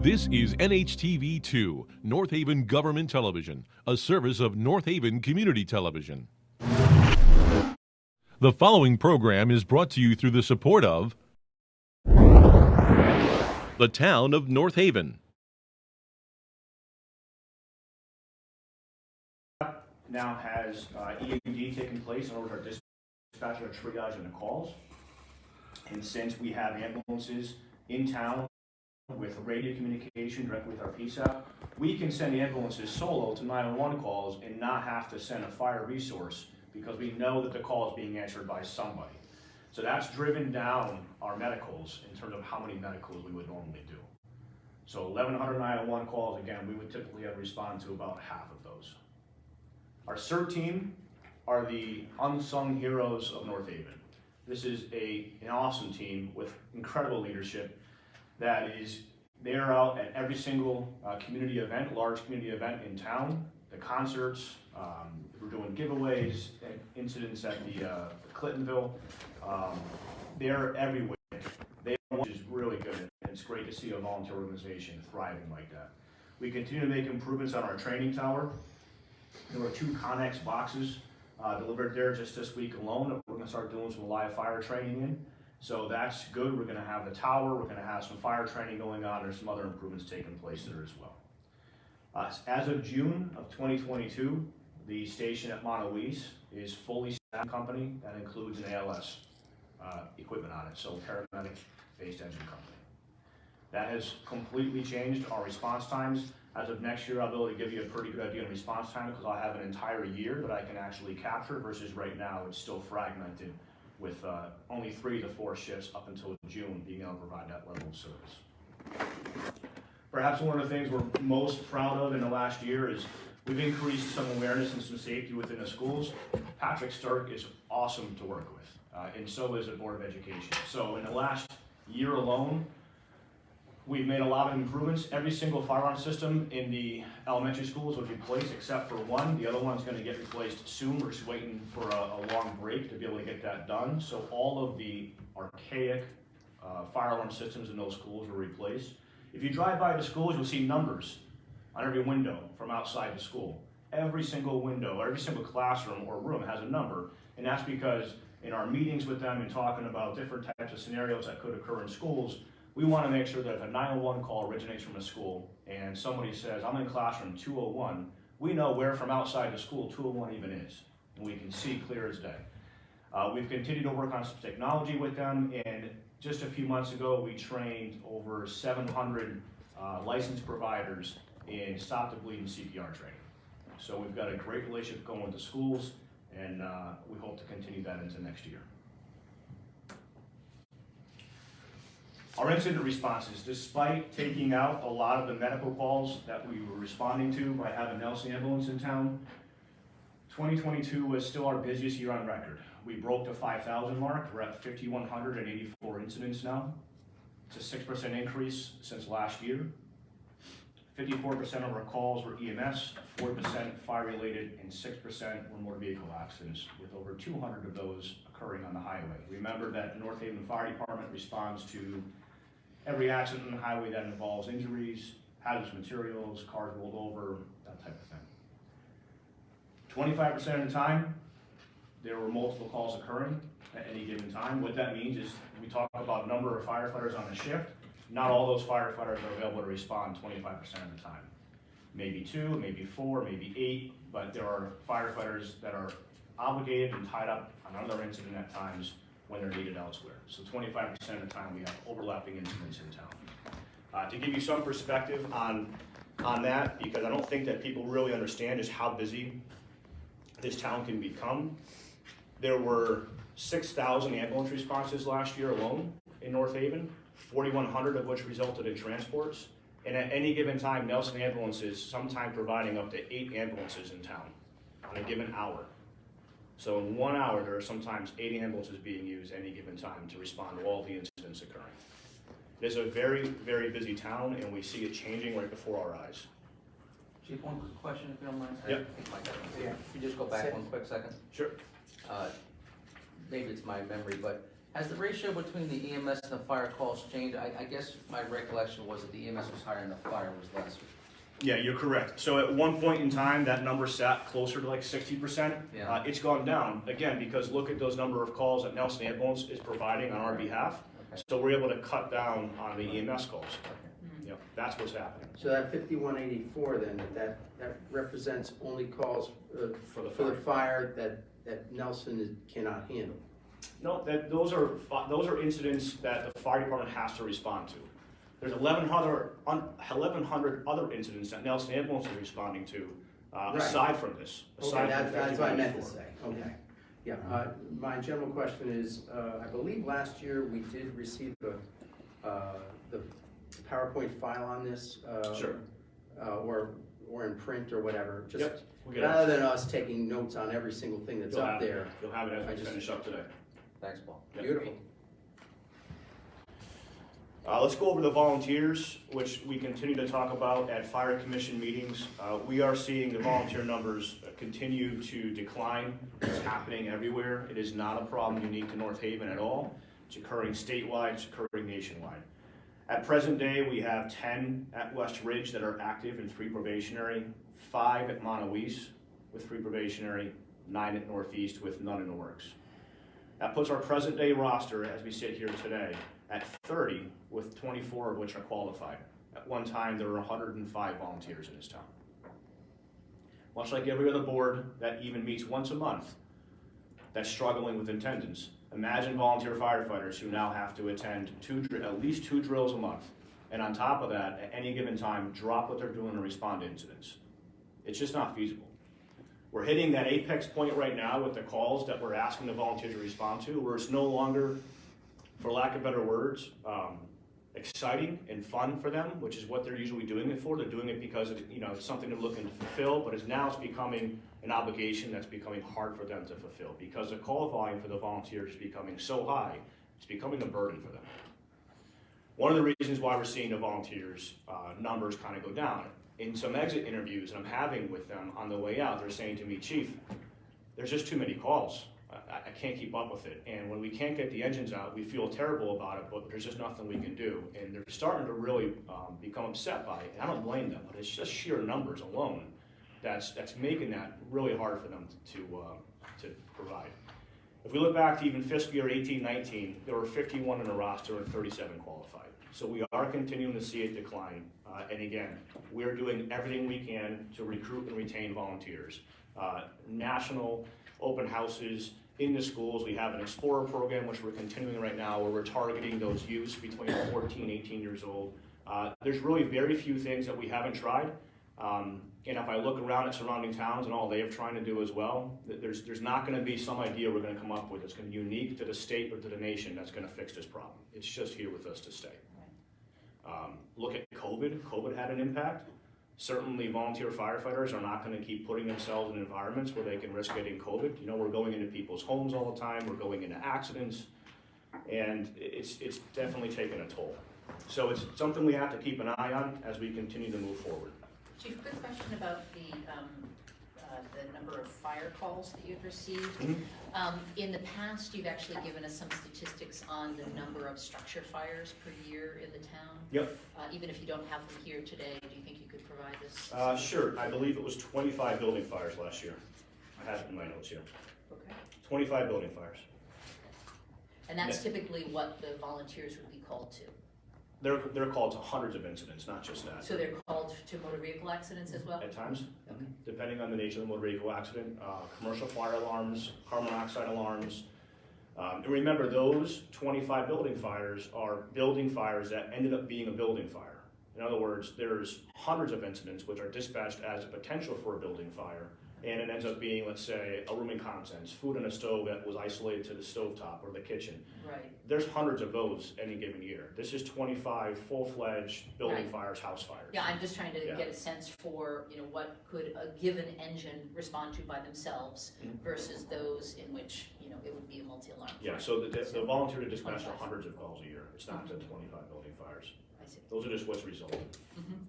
This is NHTV2, North Haven Government Television, a service of North Haven Community Television. The following program is brought to you through the support of the Town of North Haven. Now has EMD taking place in order to dispatch our triage and the calls. And since we have ambulances in town with radio communication directly with our PSAP, we can send the ambulances solo to 911 calls and not have to send a fire resource because we know that the call is being answered by somebody. So that's driven down our medicals in terms of how many medicals we would normally do. So 1,100 911 calls, again, we would typically have to respond to about half of those. Our CERT team are the unsung heroes of North Haven. This is an awesome team with incredible leadership that is, they're out at every single community event, large community event in town, the concerts, we're doing giveaways, incidents at the Clintonville. They're everywhere. Which is really good, and it's great to see a volunteer organization thriving like that. We continue to make improvements on our training tower. There were 2 Connex boxes delivered there just this week alone. We're going to start doing some live fire training in. So that's good. We're going to have the tower. We're going to have some fire training going on. There's some other improvements taking place there as well. As of June of 2022, the station at Montaluise is fully staffed company. That includes an ALS equipment on it, so paramedic-based engine company. That has completely changed our response times. As of next year, I'll be able to give you a pretty good idea on response time because I'll have an entire year that I can actually capture versus right now it's still fragmented with only 3 to 4 shifts up until June being able to provide that level of service. Perhaps one of the things we're most proud of in the last year is we've increased some awareness and some safety within the schools. Patrick Stark is awesome to work with, and so is the Board of Education. So in the last year alone, we've made a lot of improvements. Every single firearm system in the elementary schools was replaced except for one. The other one's going to get replaced soon. We're just waiting for a long break to be able to get that done. So all of the archaic fire alarm systems in those schools were replaced. If you drive by the schools, you'll see numbers on every window from outside the school. Every single window, every single classroom or room has a number, and that's because in our meetings with them and talking about different types of scenarios that could occur in schools, we want to make sure that if a 911 call originates from a school and somebody says, I'm in classroom 201, we know where from outside the school 201 even is, and we can see clear as day. We've continued to work on some technology with them, and just a few months ago, we trained over 700 licensed providers in Stop the Bleed and CPR training. So we've got a great relationship going with the schools, and we hope to continue that into next year. Our incident responses, despite taking out a lot of the medical calls that we were responding to by having Nelson Ambulance in town, 2022 was still our busiest year on record. We broke the 5,000 mark. We're at 5,184 incidents now. It's a 6% increase since last year. 54% of our calls were EMS, 4% fire-related, and 6% were motor vehicle accidents, with over 200 of those occurring on the highway. Remember that the North Haven Fire Department responds to every accident on the highway that involves injuries, hazardous materials, cars rolled over, that type of thing. 25% of the time, there were multiple calls occurring at any given time. What that means is we talk about number of firefighters on a shift. Not all those firefighters are available to respond 25% of the time. Maybe 2, maybe 4, maybe 8, but there are firefighters that are obligated and tied up on another incident at times when they're needed elsewhere. So 25% of the time we have overlapping incidents in town. To give you some perspective on that, because I don't think that people really understand just how busy this town can become, there were 6,000 ambulance responses last year alone in North Haven, 4,100 of which resulted in transports. And at any given time, Nelson Ambulance is sometimes providing up to 8 ambulances in town on a given hour. So in 1 hour, there are sometimes 80 ambulances being used at any given time to respond to all the incidents occurring. It is a very, very busy town, and we see it changing right before our eyes. Chief, one quick question, if you don't mind. Yep. Yeah. If you just go back one quick second. Sure. Maybe it's my memory, but Has the ratio between the EMS and the fire calls changed? I guess my recollection was that the EMS was higher and the fire was less. Yeah, you're correct. So at one point in time, that number sat closer to like 60%. Yeah. It's gone down, again, because look at those number of calls that Nelson Ambulance is providing on our behalf. Okay. So we're able to cut down on the EMS calls. Yep, that's what's happening. So that 5184 then, that represents only calls For the for the fire that Nelson cannot handle? No, those are incidents that the fire department has to respond to. There's 1,100 other incidents that Nelson Ambulance is responding to, aside from this. Okay, Aside from that's what I meant to 5184. say, okay. Yeah, my general question is, I believe last year we did receive the PowerPoint file on this. Sure. Or in print or whatever, just Yep, we'll get it. rather than us taking notes on every single thing that's You'll up have it. there. You'll have it I as we just- finish up today. Thanks, Paul. Yep. Beautiful. Let's go over the volunteers, which we continue to talk about at fire commission meetings. We are seeing the volunteer numbers continue to decline. It's happening everywhere. It is not a problem unique to North Haven at all. It's occurring statewide, it's occurring nationwide. At present day, we have 10 at West Ridge that are active and 3 probationary, 5 at Montauk with 3 probationary, 9 at Northeast with none in the works. That puts our present day roster, as we sit here today, at 30, with 24 of which are qualified. At one time, there were 105 volunteers in this town. Much like every other board that even meets once a month, that's struggling with attendance. Imagine volunteer firefighters who now have to attend at least 2 drills a month. And on top of that, at any given time, drop what they're doing and respond to incidents. It's just not feasible. We're hitting that apex point right now with the calls that we're asking the volunteers to respond to, where it's no longer, for lack of better words, exciting and fun for them, which is what they're usually doing it for. They're doing it because it's something they're looking to fulfill, but it's becoming an obligation that's becoming hard for them to fulfill because the call volume for the volunteers is becoming so high, it's becoming a burden for them. One of the reasons why we're seeing the volunteers numbers kind of go down, in some exit interviews I'm having with them on the way out, they're saying to me, Chief, there's just too many calls. I can't keep up with it. And when we can't get the engines out, we feel terrible about it, but there's just nothing we can do. And they're starting to really become upset by it. And I don't blame them, but it's just sheer numbers alone that's making that really hard for them to provide. If we look back to even fiscal year 18-19, there were 51 in the roster and 37 qualified. So we are continuing to see it decline. And again, we're doing everything we can to recruit and retain volunteers. National open houses in the schools. We have an Explorer program, which we're continuing right now, where we're targeting those youths between 14 and 18 years old. There's really very few things that we haven't tried. And if I look around at surrounding towns and all they are trying to do as well, there's not going to be some idea we're going to come up with that's going to be unique to the state or to the nation that's going to fix this problem. It's just here with us to stay. Look at COVID. COVID had an impact. Certainly volunteer firefighters are not going to keep putting themselves in environments where they can risk getting COVID. We're going into people's homes all the time. We're going into accidents. And it's definitely taken a toll. So it's something we have to keep an eye on as we continue to move forward. Chief, quick question about the number of fire calls that you've received. Mm-hmm. In the past, you've actually given us some statistics on the number of structure fires per year in the town. Yep. Even if you don't have them here today, do you think you could provide this? Sure. I believe it was 25 building fires last year. I have it in my notes here. Okay. 25 building fires. And that's typically what the volunteers would be called to? They're called to hundreds of incidents, not just that. So they're called to motor vehicle accidents as well? At times, Okay. depending on the nature of the motor vehicle accident, commercial fire alarms, carbon monoxide alarms. And remember, those 25 building fires are building fires that ended up being a building fire. In other words, there's hundreds of incidents which are dispatched as a potential for a building fire, and it ends up being, let's say, a room and contents, food in a stove that was isolated to the stovetop or the kitchen. Right. There's hundreds of those any given year. This is 25 full-fledged building Right. fires, house fires. Yeah, I'm just trying to Yeah. get a sense for, what could a given engine respond to by themselves Mhm. versus those in which, it would be a multi-alarm. Yeah, fire. so the volunteer to dispatch are 25. hundreds of calls a year. It's not the 25 building fires. I see. Those are just what's resulted. Mhm.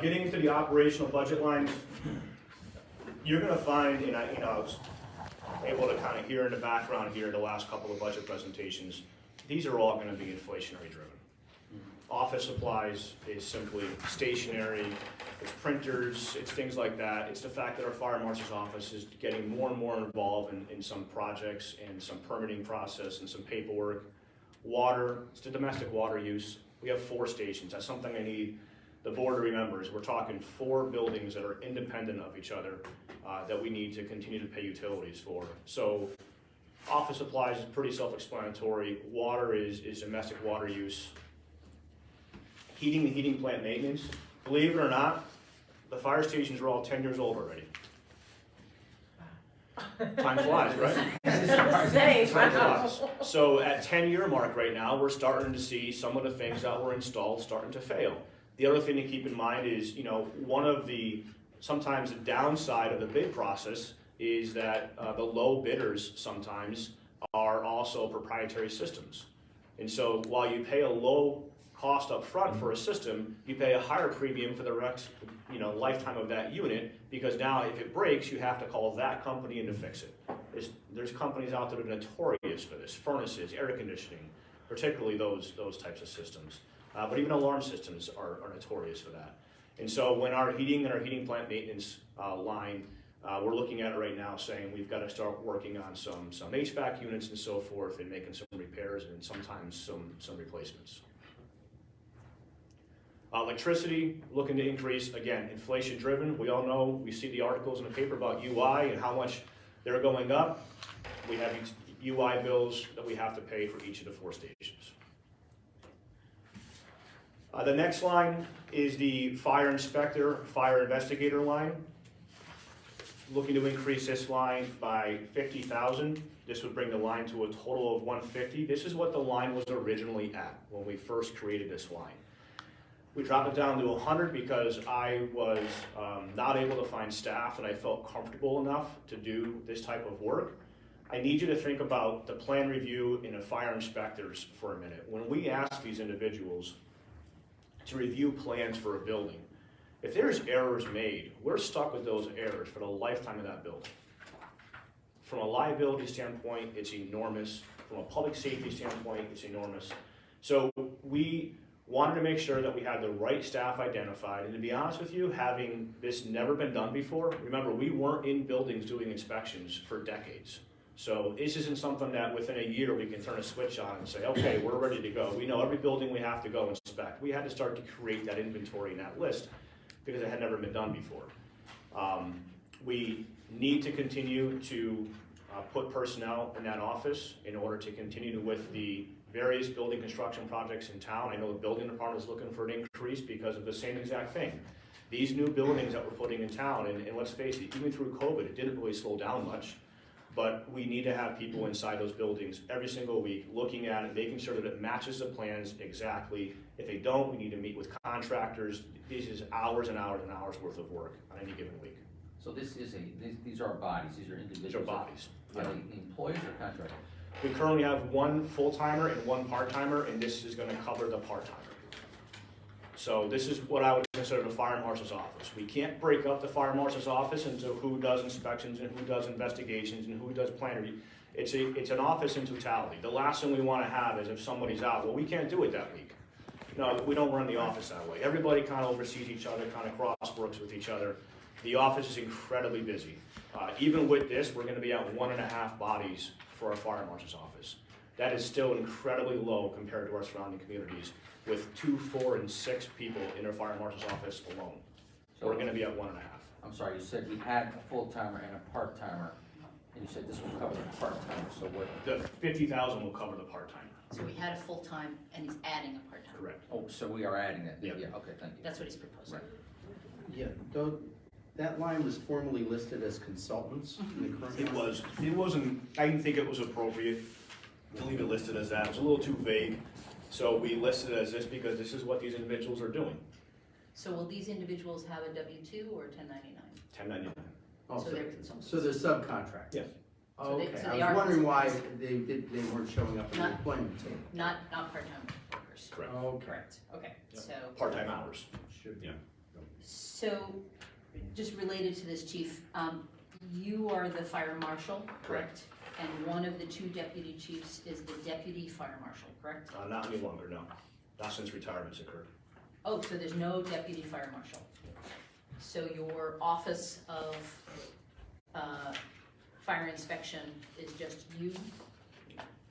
Getting into the operational budget lines, you're gonna find, able to kind of hear in the background here, the last couple of budget presentations, these are all gonna be inflationary driven. Office supplies is simply stationery, it's printers, it's things like that. It's the fact that our fire marshal's office is getting more and more involved in some projects and some permitting process and some paperwork. Water, it's the domestic water use. We have 4 stations. That's something I need the board to remember, is we're talking 4 buildings that are independent of each other that we need to continue to pay utilities for. So office supplies is pretty self-explanatory. Water is domestic water use. Heating plant maintenance. Believe it or not, the fire stations are all 10 years old already. Time flies, right? Time flies. So at 10-year mark right now, we're starting to see some of the things that were installed starting to fail. The other thing to keep in mind is, one of the, sometimes the downside of the bid process is that the low bidders sometimes are also proprietary systems. And so while you pay a low cost up front for a system, you pay a higher premium for the lifetime of that unit, because now if it breaks, you have to call that company in to fix it. There's companies out there that are notorious for this, furnaces, air conditioning, particularly those types of systems. But even alarm systems are notorious for that. And so when our heating and our heating plant maintenance line, we're looking at it right now saying we've got to start working on some HVAC units and so forth, and making some repairs and sometimes some replacements. Electricity, looking to increase, again, inflation driven. We all know, we see the articles in the paper about UI and how much they're going up. We have UI bills that we have to pay for each of the 4 stations. The next line is the fire inspector, fire investigator line. Looking to increase this line by $50,000. This would bring the line to a total of $150,000. This is what the line was originally at when we first created this line. We dropped it down to 100 because I was not able to find staff and I felt comfortable enough to do this type of work. I need you to think about the plan review and the fire inspectors for a minute. When we ask these individuals to review plans for a building, if there's errors made, we're stuck with those errors for the lifetime of that building. From a liability standpoint, it's enormous. From a public safety standpoint, it's enormous. So we wanted to make sure that we had the right staff identified, and to be honest with you, having this never been done before, remember, we weren't in buildings doing inspections for decades. So this isn't something that within a year we can turn a switch on and say, okay, we're ready to go. We know every building we have to go inspect. We had to start to create that inventory and that list because it had never been done before. We need to continue to put personnel in that office in order to continue with the various building construction projects in town. I know the building department is looking for an increase because of the same exact thing. These new buildings that we're putting in town, and let's face it, even through COVID, it didn't really slow down much, but we need to have people inside those buildings every single week, looking at it, making sure that it matches the plans exactly. If they don't, we need to meet with contractors. This is hours and hours and hours worth of work on any given week. So this is these are bodies, these are individuals. These are bodies. Are they employees or contractors? We currently have 1 full-timer and 1 part-timer, and this is gonna cover the part-timer. So this is what I would consider the fire marshal's office. We can't break up the fire marshal's office into who does inspections and who does investigations and who does plan review. It's an office in totality. The last thing we wanna have is if somebody's out, well, we can't do it that week. No, we don't run the office that way. Everybody kind of oversees each other, kind of cross-works with each other. The office is incredibly busy. Even with this, we're gonna be at 1.5 bodies for our fire marshal's office. That is still incredibly low compared to our surrounding communities with 2, 4, and 6 people in our fire marshal's office alone. So we're gonna be at 1.5. I'm sorry, you said we had a full-timer and a part-timer, and you said this will cover the part-timer, so what? The 50,000 will cover the part-timer. So we had a full-time and he's adding a part-time. Correct. Oh, so we are adding that, Yep. yeah, okay, thank you. That's what he's proposing. Right. Yeah, though, that line was formerly listed as consultants in the current. It wasn't, I didn't think it was appropriate to leave it listed as that. It was a little too vague. So we listed it as this because this is what these individuals are doing. So will these individuals have a W-2 or 1099? 1099. Oh, So they're consultants. So they're subcontractors? Yes. Oh, So they- okay, so I they was are wondering why consultants. they weren't showing up in the Not- employment table. Not part-time workers. Correct. Okay. Correct, okay, Yep. so. Part-time hours. Should be. Yeah. So, just related to this, Chief, you are the fire marshal, Correct. correct? And one of the two deputy chiefs is the deputy fire marshal, correct? Not any longer, no. Not since retirements occurred. Oh, so there's no deputy fire marshal. So your office of fire inspection is just you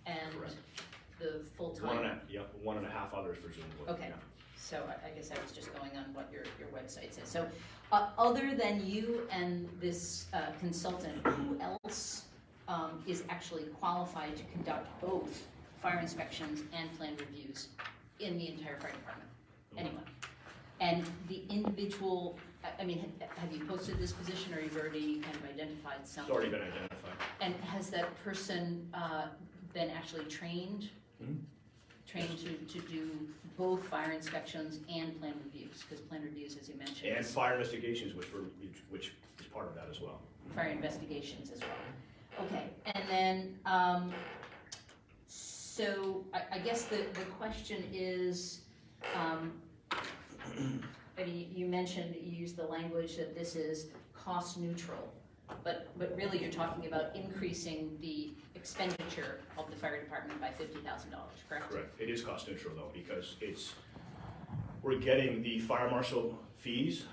and Correct. the full-time? One and a half others presumably. Okay. yeah. So I guess I was just going on what your website says. So other than you and this consultant, who else is actually qualified to conduct both fire inspections and plan reviews in the entire fire department? Anyone? And the individual, I mean, have you posted this position, or you've already kind of identified It's someone? already been identified. And has that person been actually trained? Mhm. Trained to do both fire inspections and plan reviews? Because plan reviews, as you mentioned, And is fire investigations, which is part of that as well. fire investigations as well. Okay, and then, so I guess the question is, I mean, you mentioned, you used the language that this is cost neutral, but really you're talking about increasing the expenditure of the fire department by $50,000, correct? Correct. It is cost neutral though, because we're getting the fire marshal fees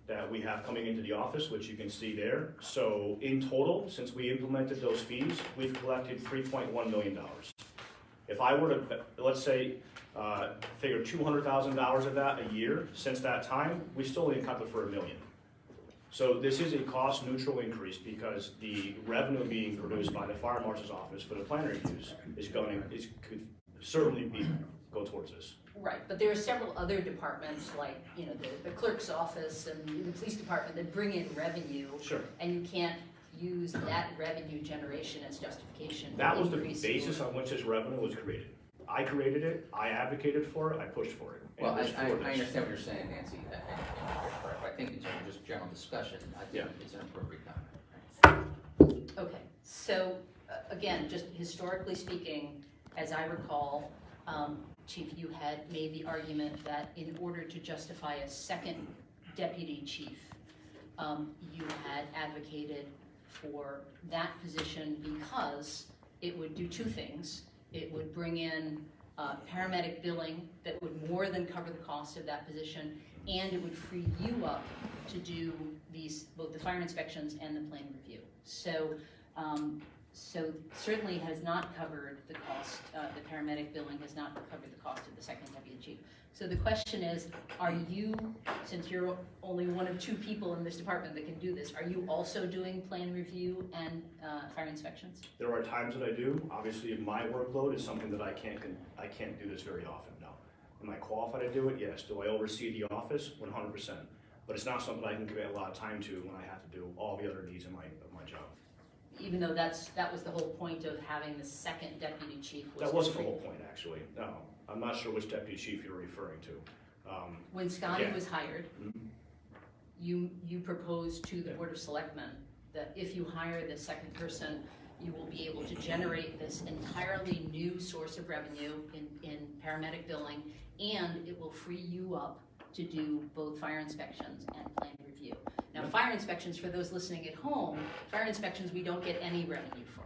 that we have coming into the office, which you can see there. So in total, since we implemented those fees, we've collected $3.1 million. If I were to, let's say, figure $200,000 of that a year since that time, we still only accounted for $1 million. So this is a cost neutral increase because the revenue being produced by the fire marshal's office for the plan reviews could certainly go towards this. Right, but there are several other departments, like, you know, the clerk's office and the police department, that bring in revenue. Sure. And you can't use that revenue generation as justification. for That was the increasing- basis on which this revenue was created. I created it, I advocated for it, I pushed for it. and Well, it was I for this. understand what you're saying, Nancy, but I think in terms of just general discussion, I think Yeah. it's an appropriate comment. Okay, so, again, just historically speaking, as I recall, Chief, you had made the argument that in order to justify a second deputy chief, you had advocated for that position because it would do two things. It would bring in paramedic billing that would more than cover the cost of that position, and it would free you up to do both the fire inspections and the plan review. So certainly has not covered the cost, the paramedic billing has not covered the cost of the second deputy chief. So the question is, are you, since you're only one of two people in this department that can do this, are you also doing plan review and fire inspections? There are times that I do. Obviously, my workload is something that I can't do this very often, no. Am I qualified to do it? Yes. Do I oversee the office? 100%. But it's not something I can commit a lot of time to when I have to do all the other needs of my job. Even though that was the whole point of having the second deputy chief. That wasn't the whole point, actually. No, I'm not sure which deputy chief you're referring to. When Scotty Yeah. was hired, Mhm. you proposed to the Yeah. Board of Selectmen that if you hire the second person, you will be able to generate this entirely new source of revenue in paramedic billing, and it will free you up to do both fire inspections and plan review. Now, Yeah. fire inspections, for those listening at home, fire inspections, we don't get any revenue for.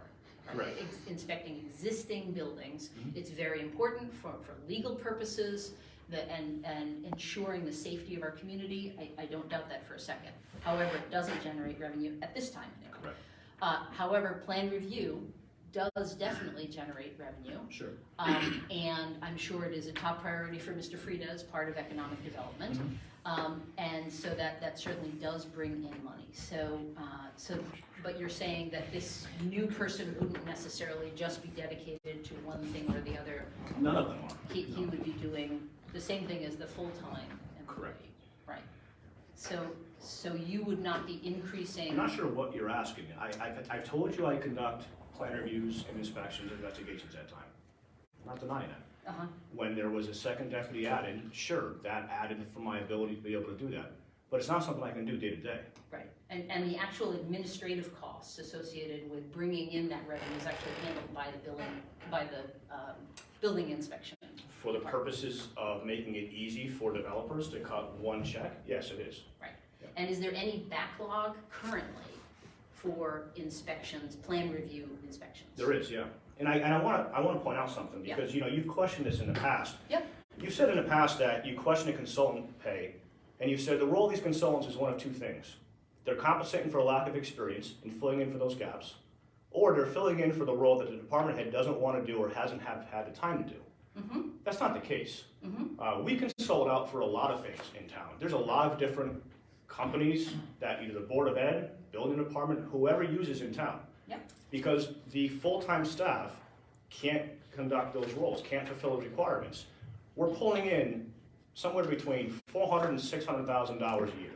Correct. Inspecting existing buildings, Mhm. it's very important for legal purposes, and ensuring the safety of our community. I don't doubt that for a second. However, it doesn't generate revenue at this time anyway. Correct. However, plan review does definitely generate revenue. Sure. And I'm sure it is a top priority for Mr. Frieda as part of economic development. And so that certainly does bring in money. But you're saying that this new person wouldn't necessarily just be dedicated to one thing or the other. None of them are. He would be doing the same thing as the full-time employee. Correct. Right. So you would not be increasing. I'm not sure what you're asking. I told you I conduct plan reviews and inspections and investigations at time. I'm not denying that. Uh-huh. When there was a second deputy added, sure, that added for my ability to be able to do that. But it's not something I can do day to day. Right, and the actual administrative costs associated with bringing in that revenue is actually handled by the building inspection. For the purposes of making it easy for developers to cut one check, yes, it is. Right, and is there any backlog currently for inspections, plan review inspections. There is, yeah. And I wanna point out something, Yeah. because, you know, you've questioned this in the past. Yep. You've said in the past that you question a consultant pay, and you've said the role of these consultants is one of two things. They're compensating for a lack of experience and filling in for those gaps, or they're filling in for the role that the department head doesn't want to do or hasn't had the time to do. Mm-hmm. That's not the case. Mm-hmm. We consult out for a lot of things in town. There's a lot of different companies that either the Board of Ed, building department, whoever uses in town. Yep. Because the full-time staff can't conduct those roles, can't fulfill those requirements. We're pulling in somewhere between $400,000 and $600,000 a year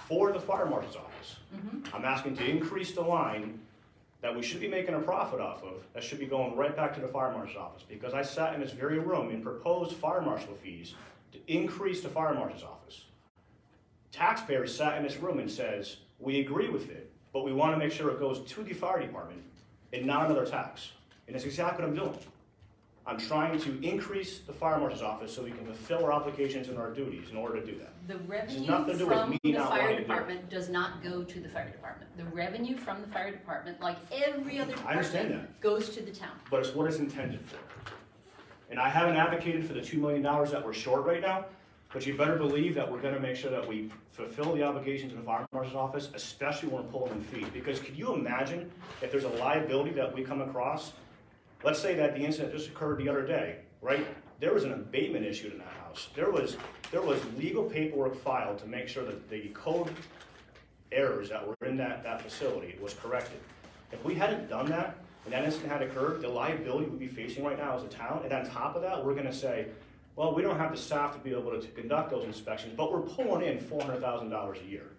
for the fire marshal's office. Mm-hmm. I'm asking to increase the line that we should be making a profit off of, that should be going right back to the fire marshal's office, because I sat in this very room and proposed fire marshal fees to increase the fire marshal's office. Taxpayers sat in this room and says, we agree with it, but we want to make sure it goes to the fire department and not another tax. And that's exactly what I'm doing. I'm trying to increase the fire marshal's office so we can fulfill our obligations and our duties in order to do that. The revenue nothing to do with from me the not fire wanting to do it. department does not go to the fire department. The revenue from the fire department, like every other I understand department, goes to the town. But it's what it's intended for. And I haven't advocated for the $2 million that we're short right now, but you better believe that we're gonna make sure that we fulfill the obligations in the fire marshal's office, especially when we're pulling in fees. Because could you imagine if there's a liability that we come across? Let's say that the incident just occurred the other day, right? There was an abatement issued in that house. There was legal paperwork filed to make sure that the code errors that were in that facility was corrected. If we hadn't done that, and that incident had occurred, the liability we'd be facing right now as a town, and on top of that, we're gonna say, well, we don't have the staff to be able to conduct those inspections, but we're pulling in $400,000 a year.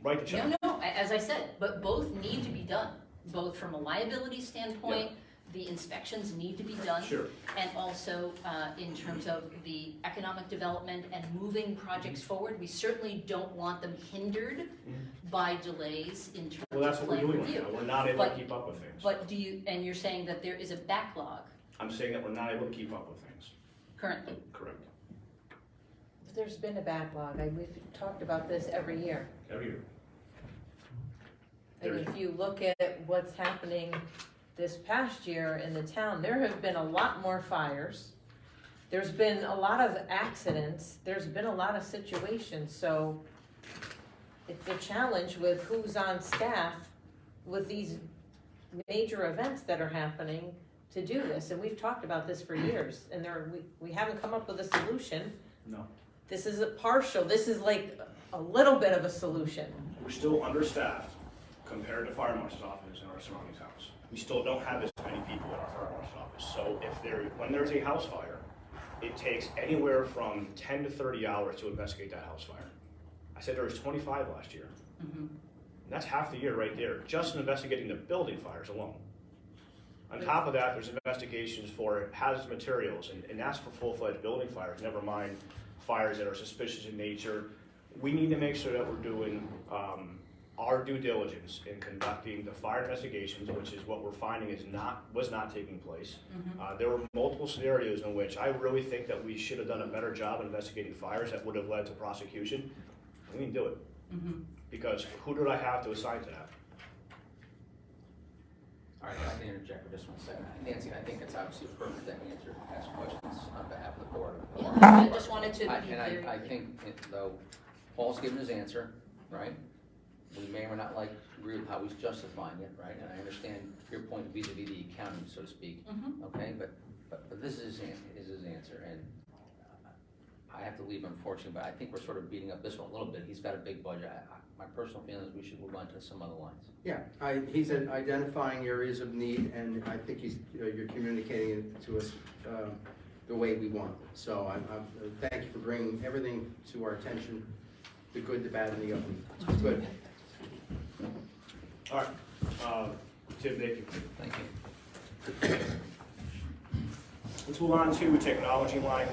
Write the check. No, as I said, but both need to be done, both from a liability standpoint, the inspections need to be done. Sure. And also, in terms of the economic development and moving projects forward, we certainly don't want them hindered by delays in terms Well, that's of what we're plan doing right review. now. We're not able to But- keep up with things. But and you're saying that there is a backlog I'm saying that we're not able to keep up with things. currently? Correct. There's been a backlog. We've talked about this every year. Every year. And if you look at what's happening this past year in the town, there have been a lot more fires. There's been a lot of accidents. There's been a lot of situations, so it's a challenge with who's on staff with these major events that are happening to do this. And we've talked about this for years, and we haven't come up with a solution. No. This is a partial, this is like a little bit of a solution. We're still understaffed compared to fire marshal's office and our surrounding towns. We still don't have as many people in our fire marshal's office. So when there's a house fire, it takes anywhere from 10 to 30 hours to investigate that house fire. I said there was 25 last year. Mhm. And that's half the year right there, just in investigating the building fires alone. On top of that, there's investigations for hazardous materials, and that's for full-fledged building fires, never mind fires that are suspicious in nature. We need to make sure that we're doing our due diligence in conducting the fire investigations, which is what we're finding was not taking place. There were multiple scenarios in which I really think that we should have done a better job investigating fires that would have led to prosecution. We didn't do it. Because who did I have to assign to that? All right, I can interject for just 1 second. Nancy, I think it's obviously a perfect answer to ask questions on behalf of the board. Yeah, I just wanted to be very. I think, though, Paul's given his answer, right? We may or may not agree with how he's justifying it, right? And I understand your point vis-a-vis the accounting, so to speak, okay? But this is his answer, and I have to leave unfortunately, but I think we're sort of beating up this one a little bit. He's got a big budget. My personal feeling is we should move on to some other lines. Yeah, he's identifying areas of need, and I think you're communicating it to us the way we want. So thank you for bringing everything to our attention, the good, the bad, and the ugly. It's good. All right, Tim, thank you. Thank you. Let's move on to technology line.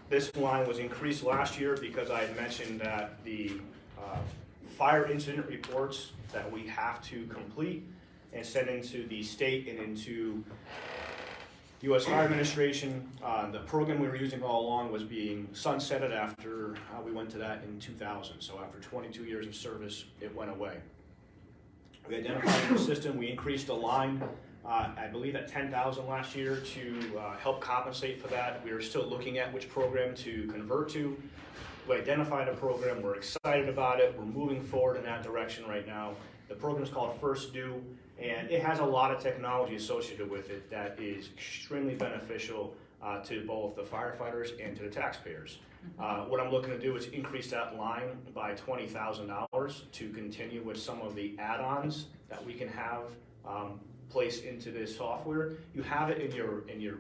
This line was increased last year because I had mentioned that the fire incident reports that we have to complete and send into the state and into U.S. Fire Administration, the program we were using all along was being sunsetted after we went to that in 2000. So after 22 years of service, it went away. We identified the system, we increased the line, I believe at 10,000 last year to help compensate for that. We are still looking at which program to convert to. We identified a program, we're excited about it, we're moving forward in that direction right now. The program is called First Due, and it has a lot of technology associated with it that is extremely beneficial to both the firefighters and to the taxpayers. What I'm looking to do is increase that line by $20,000 to continue with some of the add-ons that we can have placed into this software. You have it in your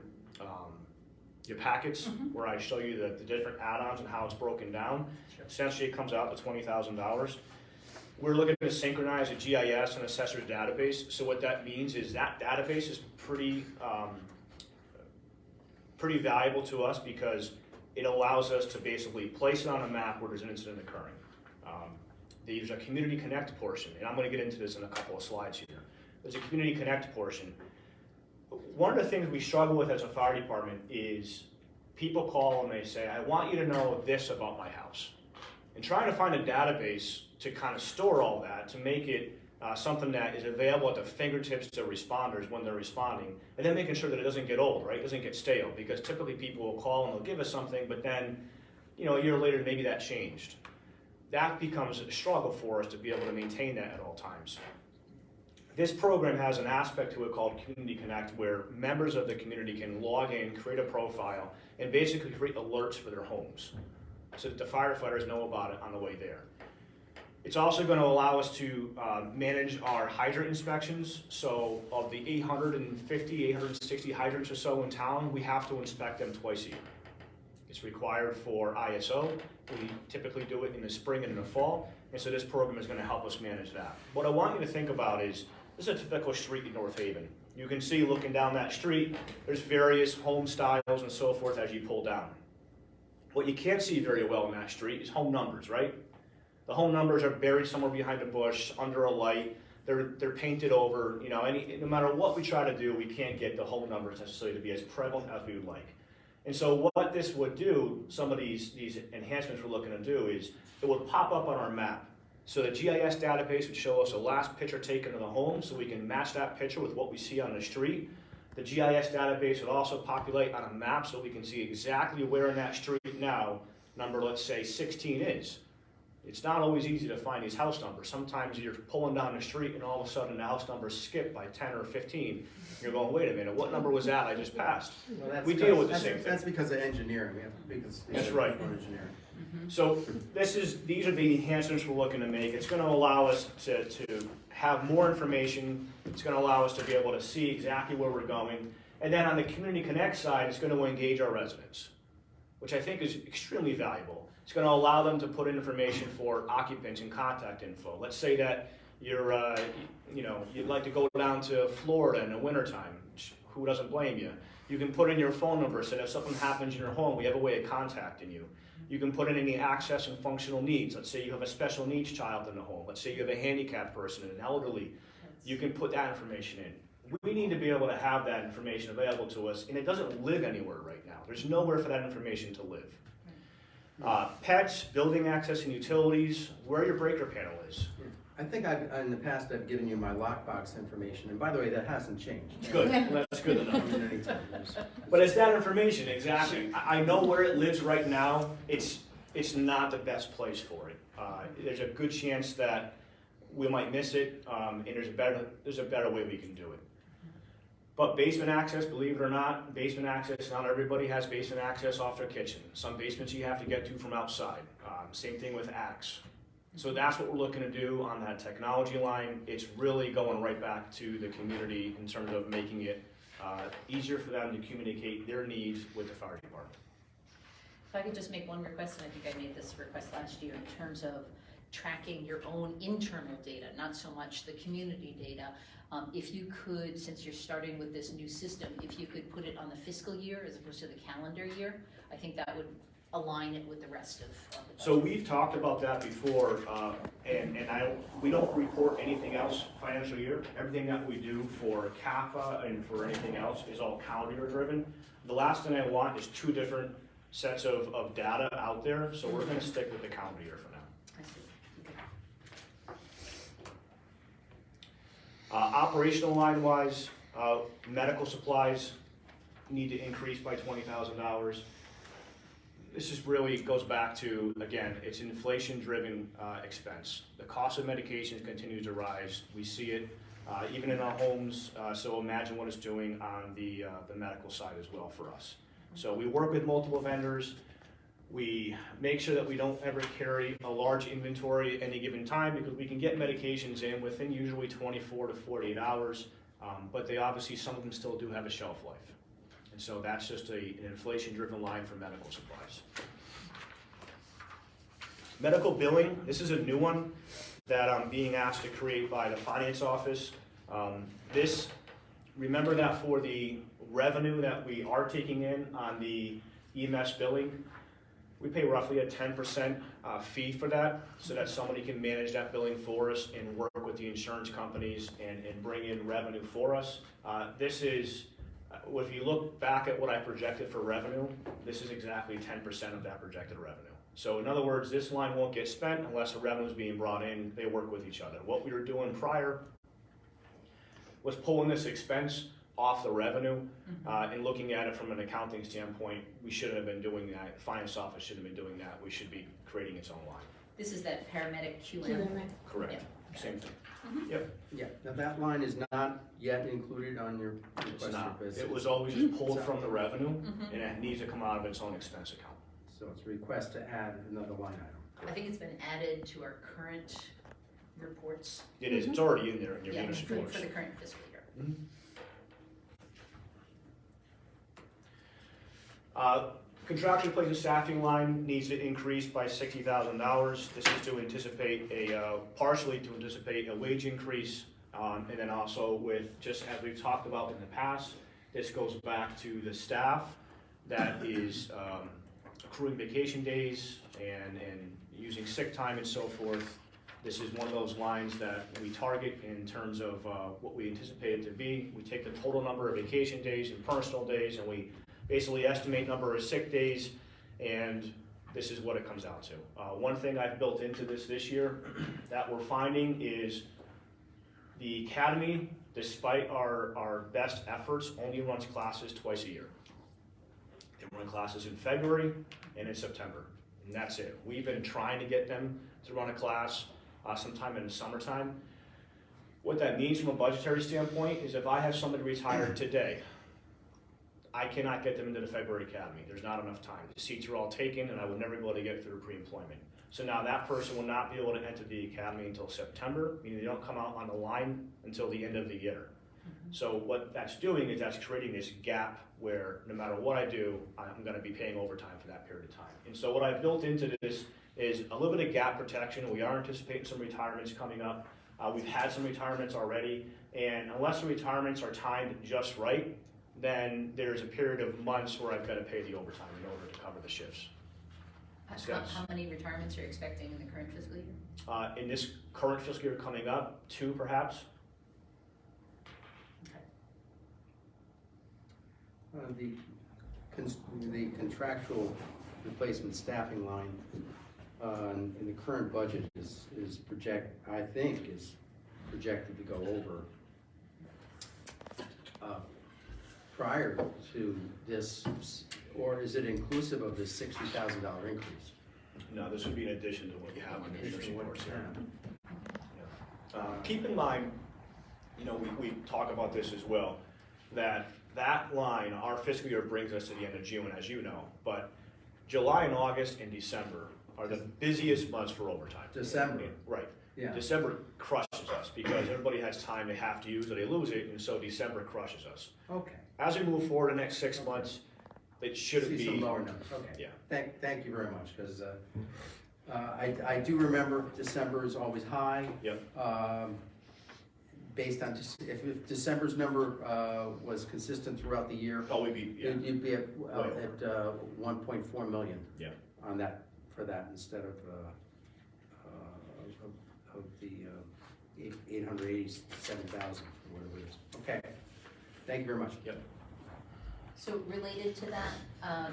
packets where I show you the different add-ons and how it's broken down. Sure. Essentially, it comes out to $20,000. We're looking to synchronize a GIS and assessor's database. So what that means is that database is pretty valuable to us because it allows us to basically place it on a map where there's an incident occurring. There's a Community Connect portion, and I'm going to get into this in a couple of slides here. There's a Community Connect portion. One of the things we struggle with as a fire department is people call and they say, I want you to know this about my house. And trying to find a database to kind of store all that, to make it something that is available at the fingertips to responders when they're responding, and then making sure that it doesn't get old, right? It doesn't get stale, because typically people will call and they'll give us something, but then, a year later, maybe that changed. That becomes a struggle for us to be able to maintain that at all times. This program has an aspect to it called Community Connect, where members of the community can log in, create a profile, and basically create alerts for their homes so that the firefighters know about it on the way there. It's also going to allow us to manage our hydrant inspections. So of the 860 hydrants or so in town, we have to inspect them twice a year. It's required for ISO. We typically do it in the spring and in the fall, and so this program is going to help us manage that. What I want you to think about is, this is a typical street in North Haven. You can see looking down that street, there's various home styles and so forth as you pull down. What you can't see very well in that street is home numbers, right? The home numbers are buried somewhere behind a bush, under a light. They're painted over. No matter what we try to do, we can't get the home numbers necessarily to be as prevalent as we would like. And so what this would do, some of these enhancements we're looking to do, is it would pop up on our map. So the GIS database would show us the last picture taken of the home, so we can match that picture with what we see on the street. The GIS database would also populate on a map so we can see exactly where in that street now, number, let's say, 16 is. It's not always easy to find these house numbers. Sometimes you're pulling down the street and all of a sudden the house numbers skip by 10 or 15. You're going, wait a minute, what number was that I just passed? Well, We deal with the same thing. That's because of engineering. That's right. Engineering. So these are the enhancements we're looking to make. It's going to allow us to have more information. It's going to allow us to be able to see exactly where we're going. And then on the Community Connect side, it's going to engage our residents, which I think is extremely valuable. It's going to allow them to put in information for occupants and contact info. Let's say that you'd like to go down to Florida in the wintertime. Who doesn't blame you? You can put in your phone number so that if something happens in your home, we have a way of contacting you. You can put in any access and functional needs. Let's say you have a special needs child in the home. Let's say you have a handicapped person, an elderly. You can put that information in. We need to be able to have that information available to us, and it doesn't live anywhere right now. There's nowhere for that information to live. Pets, building access and utilities, where your breaker panel is. I think in the past I've given you my lockbox information, and by the way, that hasn't changed. Good, that's good enough. But it's that information, exactly. I know where it lives right now. It's not the best place for it. There's a good chance that we might miss it, and there's a better way we can do it. But basement access, believe it or not, not everybody has basement access off their kitchen. Some basements you have to get to from outside. Same thing with attics. So that's what we're looking to do on that technology line. It's really going right back to the community in terms of making it easier for them to communicate their needs with the fire department. If I could just make one request, and I think I made this request last year, in terms of tracking your own internal data, not so much the community data. If you could, since you're starting with this new system, if you could put it on the fiscal year as opposed to the calendar year, I think that would align it with the rest of the budget? So we've talked about that before, we don't report anything else financial year. Everything that we do for CAFA and for anything else is all calendar year driven. The last thing I want is two different sets of data out there, so we're gonna stick with the calendar year for now. I see. Okay. Operational line wise, medical supplies need to increase by $20,000. This is really goes back to, again, it's inflation-driven expense. The cost of medications continues to rise. We see it even in our homes, so imagine what it's doing on the medical side as well for us. So we work with multiple vendors. We make sure that we don't ever carry a large inventory at any given time because we can get medications in within usually 24 to 48 hours, but they obviously, some of them still do have a shelf life. And so that's just an inflation-driven line for medical supplies. Medical billing, this is a new one that I'm being asked to create by the finance office. Remember that for the revenue that we are taking in on the EMS billing, we pay roughly a 10% fee for that, so that somebody can manage that billing for us and work with the insurance companies and bring in revenue for us. This is, if you look back at what I projected for revenue, this is exactly 10% of that projected revenue. So in other words, this line won't get spent unless the revenue is being brought in. They work with each other. What we were doing prior was pulling this expense off the revenue and looking at it from an accounting standpoint. We shouldn't have been doing that. The finance office shouldn't have been doing that. We should be creating its own line. This is that paramedic QM. Correct. Yeah. Same thing. Yep. Yeah, now that line is not yet included on your It's request not. for business. It was always just pulled from the revenue, and it needs to come out of its own expense account. So it's a request to add another line item. I think it's been added to our current reports. It is. It's already in there in your Yeah, munis for reports. the current fiscal year. Contractually placed staffing line needs to increase by $60,000. This is to anticipate partially to anticipate a wage increase, and then also with, just as we've talked about in the past, this goes back to the staff that is accruing vacation days and using sick time and so forth. This is one of those lines that we target in terms of what we anticipate it to be. We take the total number of vacation days and personal days, and we basically estimate number of sick days, and this is what it comes out to. One thing I've built into this year that we're finding is the academy, despite our best efforts, only runs classes twice a year. They run classes in February and in September, and that's it. We've been trying to get them to run a class sometime in the summertime. What that means from a budgetary standpoint is if I have somebody retired today, I cannot get them into the February academy. There's not enough time. The seats are all taken, and I would never be able to get through pre-employment. So now that person will not be able to enter the academy until September, meaning they don't come out on the line until the end of the year. So what that's doing is that's creating this gap where no matter what I do, I'm gonna be paying overtime for that period of time. And so what I've built into this is a little bit of gap protection. We are anticipating some retirements coming up. We've had some retirements already, and unless the retirements are timed just right, then there's a period of months where I've got to pay the overtime in order to cover the shifts. How many retirements are you expecting in the current fiscal year? In this current fiscal year coming up, 2 perhaps. Okay. The contractual replacement staffing line in the current budget is projected to go over prior to this, or is it inclusive of this $60,000 increase? No, this would be in addition to what you have on your nursing course here. Yeah. Keep in mind, we talk about this as well, that line, our fiscal year brings us to the end of June, as you know, but July and August and December are the busiest months for overtime. December. Right. Yeah. December crushes us because everybody has time they have to use or they lose it, and so December crushes us. Okay. As we move forward the next 6 months, it shouldn't be. See some lower numbers, okay. Yeah. Thank you very much, because I do remember December is always high. Yep. based on, if December's number was consistent throughout the year, Oh, we'd be, yeah, you'd be at 1.4 million yeah. on that, for that, instead of the 887,000, or whatever it is. Okay, thank you very much. Yep. So related to that,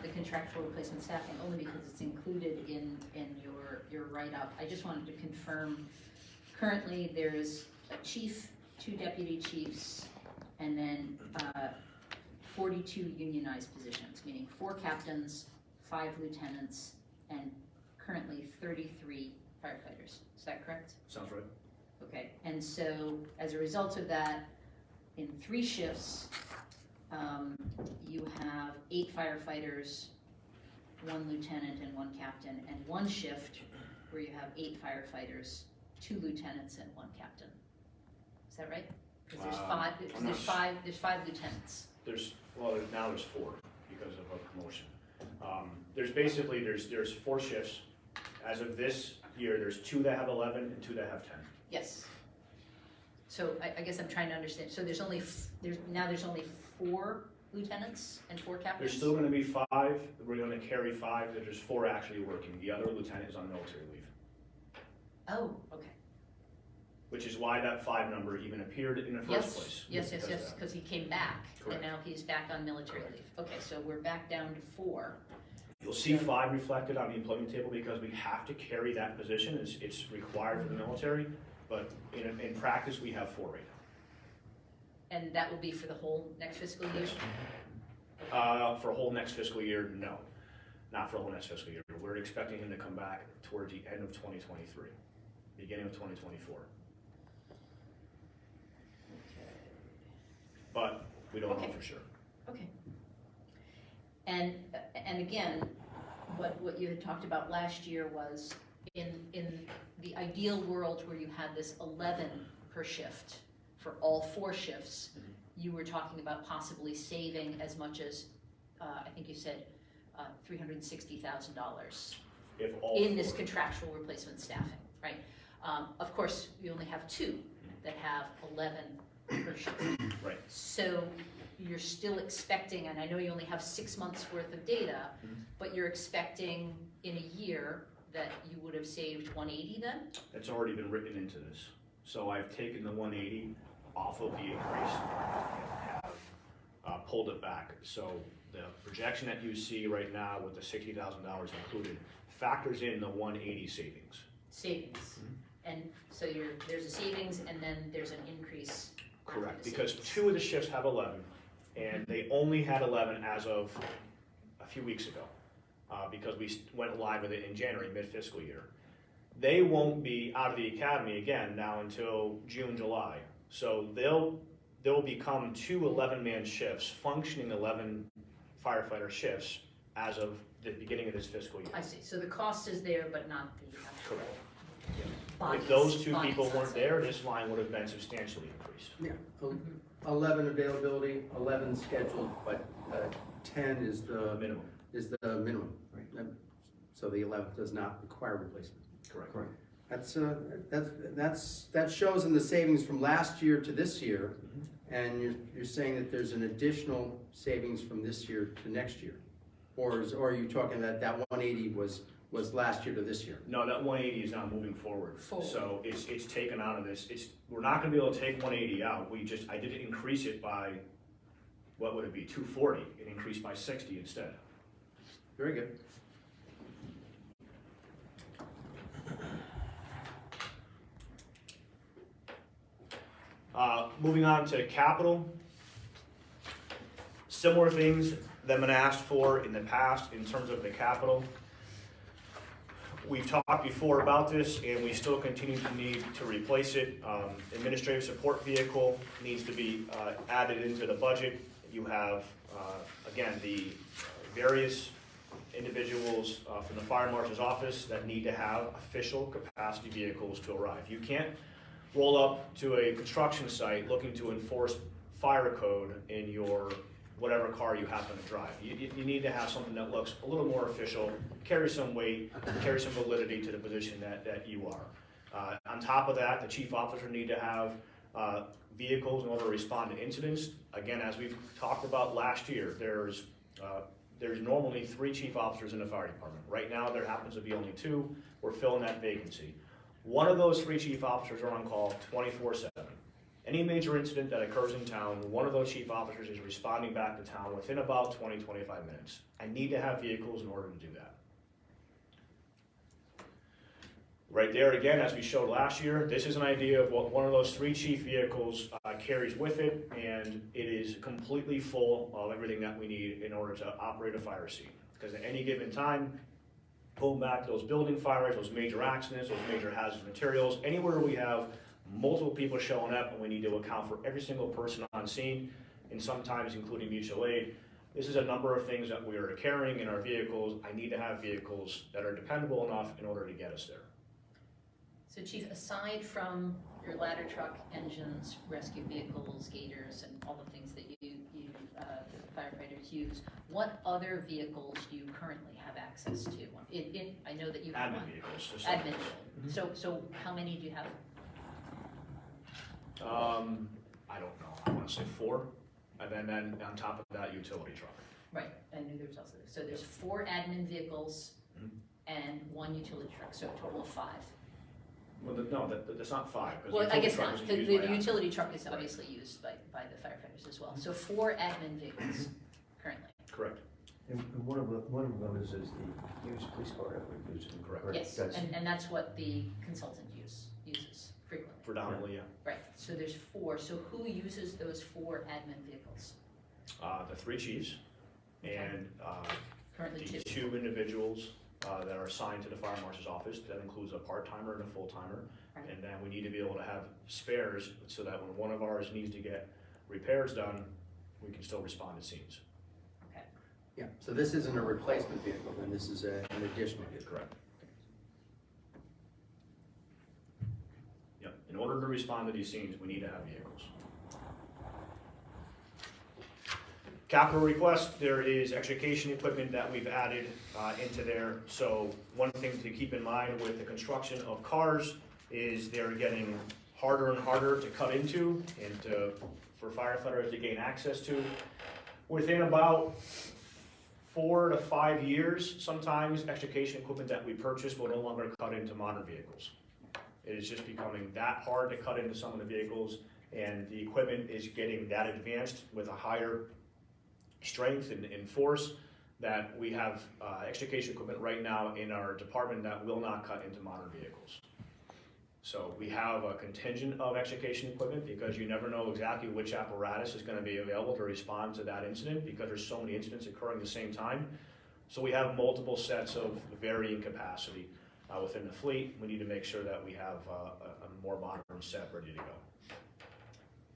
the contractual replacement staffing, only because it's included in your write-up, I just wanted to confirm, currently there's a chief, 2 deputy chiefs, and then 42 unionized positions, meaning 4 captains, 5 lieutenants, and currently 33 firefighters. Is that correct? Sounds right. Okay, and so as a result of that, in 3 shifts, you have 8 firefighters, 1 lieutenant and 1 captain, and 1 shift where you have 8 firefighters, 2 lieutenants and 1 captain. Is that right? Because there's there's 5 lieutenants. Now there's 4 because of a promotion. There's 4 shifts. As of this year, there's 2 that have 11 and 2 that have 10. Yes. So I guess I'm trying to understand, so there's only 4 lieutenants and 4 captains? There's still gonna be 5, we're gonna carry 5, there's 4 actually working. The other lieutenant is on military leave, Oh, okay. which is why that 5 number even appeared in the first place. Yes, because of that. because he came back, Correct. and now he's back on military leave. Okay, so we're back down to 4. You'll see 5 reflected on the employment table because we have to carry that position, it's required for the military, but in practice, we have 4 right now. And that will be for the whole next fiscal year? For a whole next fiscal year, no. Not for a whole next fiscal year. We're expecting him to come back towards the end of 2023, beginning of 2024. But we don't know Okay. for sure. Okay. And again, what you had talked about last year was in the ideal world where you had this 11 per shift for all 4 shifts, you were talking about possibly saving as much as, I think you said, $360,000 If all in this 4 contractual replacement staffing, right? Of course, you only have 2 that have 11 per shift. Right. So you're still expecting, and I know you only have 6 months worth of data, but you're expecting in a year that you would have saved 180 then? That's already been written into this. So I've taken the 180 off of the increase and have pulled it back. So the projection that you see right now with the $60,000 included factors in the 180 savings. Savings. And so there's a savings and then there's an increase. after Correct, the because savings. 2 of the shifts have 11, and they only had 11 as of a few weeks ago, because we went live with it in January, mid-fiscal year. They won't be out of the academy again now until June, July. So they'll become 2 11-man shifts, functioning 11 firefighter shifts as of the beginning of this fiscal year. I see, so the cost is there, but not the Correct. bodies. If those 2 bodies, people let's weren't say. there, this line would have been substantially increased. Yeah, 11 availability, 11 scheduled, but 10 is the Minimum. Right. So the 11th does not require replacement. Correct. That shows in the savings from last year to this year, and you're saying that there's an additional savings from this year to next year? Or are you talking that 180 was last year to this year? No, that 180 is now moving forward. Forward. So it's taken out of this. We're not gonna be able to take 180 out. I did increase it by, what would it be, 240? It increased by 60 instead. Very good. Moving on to capital. Similar things that have been asked for in the past in terms of the capital. We've talked before about this and we still continue to need to replace it. Administrative support vehicle needs to be added into the budget. You have, again, the various individuals from the fire marshal's office that need to have official capacity vehicles to arrive. You can't roll up to a construction site looking to enforce fire code in your whatever car you happen to drive. You need to have something that looks a little more official, carry some weight, carry some validity to the position that you are. On top of that, the chief officer need to have vehicles in order to respond to incidents. Again, as we've talked about last year, there's normally 3 chief officers in the fire department. Right now, there happens to be only 2. We're filling that vacancy. One of those 3 chief officers are on call 24/7. Any major incident that occurs in town, one of those chief officers is responding back to town within about 20-25 minutes. I need to have vehicles in order to do that. Right there again, as we showed last year, this is an idea of what one of those 3 chief vehicles carries with it, and it is completely full of everything that we need in order to operate a fire scene. Because at any given time, pulling back those building fires, those major accidents, those major hazardous materials, anywhere we have multiple people showing up and we need to account for every single person on scene, and sometimes including mutual aid. This is a number of things that we are carrying in our vehicles. I need to have vehicles that are dependable enough in order to get us there. So Chief, aside from your ladder truck, engines, rescue vehicles, gators, and all the things that the firefighters use, what other vehicles do you currently have access to? I know that you have Admin one. vehicles. just Admin. like- So how many do you have? I don't know, I wanna say 4, and then on top of that, utility truck. Right, I knew there was also, so there's 4 admin vehicles Mhm. and 1 utility truck, so a total of 5. Well, that's not 5. 'cause Well, the I guess utility not, truck the is used by admin. utility truck is Right. obviously used by the firefighters as well. So 4 admin vehicles currently. Correct. And one of them is the used police car that we're using. Correct. Yes, That's- and that's what the consultant uses frequently. Predominantly, yeah. Right, so there's 4, so who uses those 4 admin vehicles? The 3 chiefs and Currently the 2. 2 individuals that are assigned to the fire marshal's office. That includes a part-timer and a full-timer. Right. And then we need to be able to have spares so that when one of ours needs to get repairs done, we can still respond to scenes. Okay, Yeah, so this isn't a replacement vehicle, and this is an additional vehicle. Correct. Yep, in order to respond to these scenes, we need to have vehicles. Capital request, there is education equipment that we've added into there. So one thing to keep in mind with the construction of cars is they're getting harder and harder to cut into and for firefighters to gain access to. Within about 4 to 5 years, sometimes education equipment that we purchase will no longer cut into modern vehicles. It is just becoming that hard to cut into some of the vehicles, and the equipment is getting that advanced with a higher strength and force that we have extrication equipment right now in our department that will not cut into modern vehicles. So we have a contingent of extrication equipment because you never know exactly which apparatus is going to be available to respond to that incident because there's so many incidents occurring at the same time. So we have multiple sets of varying capacity within the fleet. We need to make sure that we have a more modern set ready to go.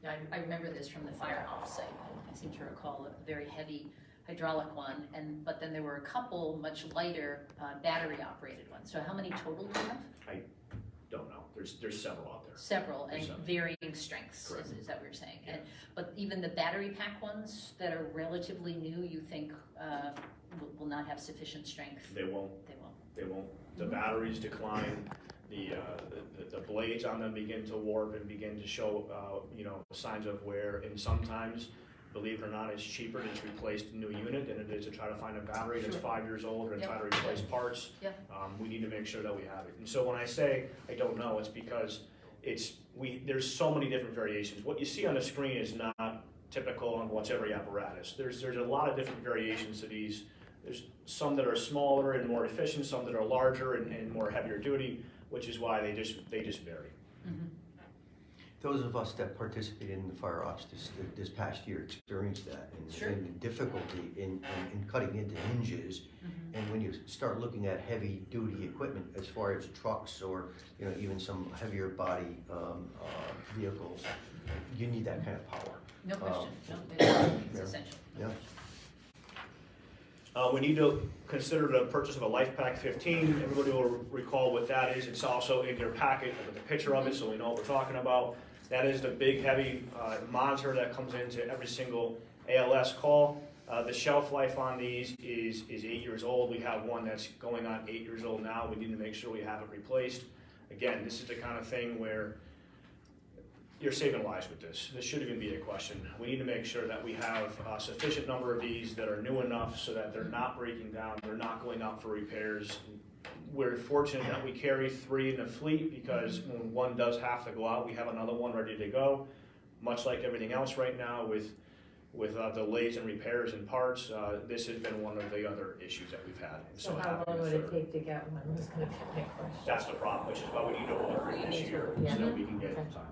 yeah, I remember this from the fire ops site. I seem to recall a very heavy hydraulic one, but then there were a couple much lighter battery-operated ones. So how many total do you have? I don't know. There's several out there. Several, and There's several. varying strengths, Correct. is that what you're saying? Yeah. But even the battery pack ones that are relatively new, you think will not have sufficient strength? They won't. They won't. They won't. The batteries decline. The blades on them begin to warp and begin to show signs of wear. And sometimes, believe it or not, it's cheaper to just replace the new unit than it is to try to find a battery that's Sure. 5 years old and Yep. try to replace parts. Yep. We need to make sure that we have it. And so when I say I don't know, it's because there's so many different variations. What you see on the screen is not typical on what's every apparatus. There's a lot of different variations to these. There's some that are smaller and more efficient, some that are larger and more heavier duty, which is why they just vary. Those of us that participated in the fire ops this past year experienced that. Sure. And the difficulty in cutting into hinges. And when you start looking at heavy duty equipment as far as trucks or even some heavier body vehicles, you need that kind of power. No question, no, it's yeah. essential. Yeah. We need to consider the purchase of a Life Pack 15. Everybody will recall what that is. It's also in your packet with a picture of it, so we know what we're talking about. That is the big, heavy monitor that comes into every single ALS call. The shelf life on these is 8 years old. We have one that's going on 8 years old now. We need to make sure we have it replaced. Again, this is the kind of thing where you're saving lives with this. This shouldn't even be a question. We need to make sure that we have a sufficient number of these that are new enough so that they're not breaking down, they're not going out for repairs. We're fortunate that we carry 3 in the fleet because when one does have to go out, we have another one ready to go. Much like everything else right now with delays and repairs and parts, this has been one of the other issues that we've had. And So it how happened long would third. it take to get one, was gonna be my question. That's the problem, which is why we need to order it this year so that we can get it in time.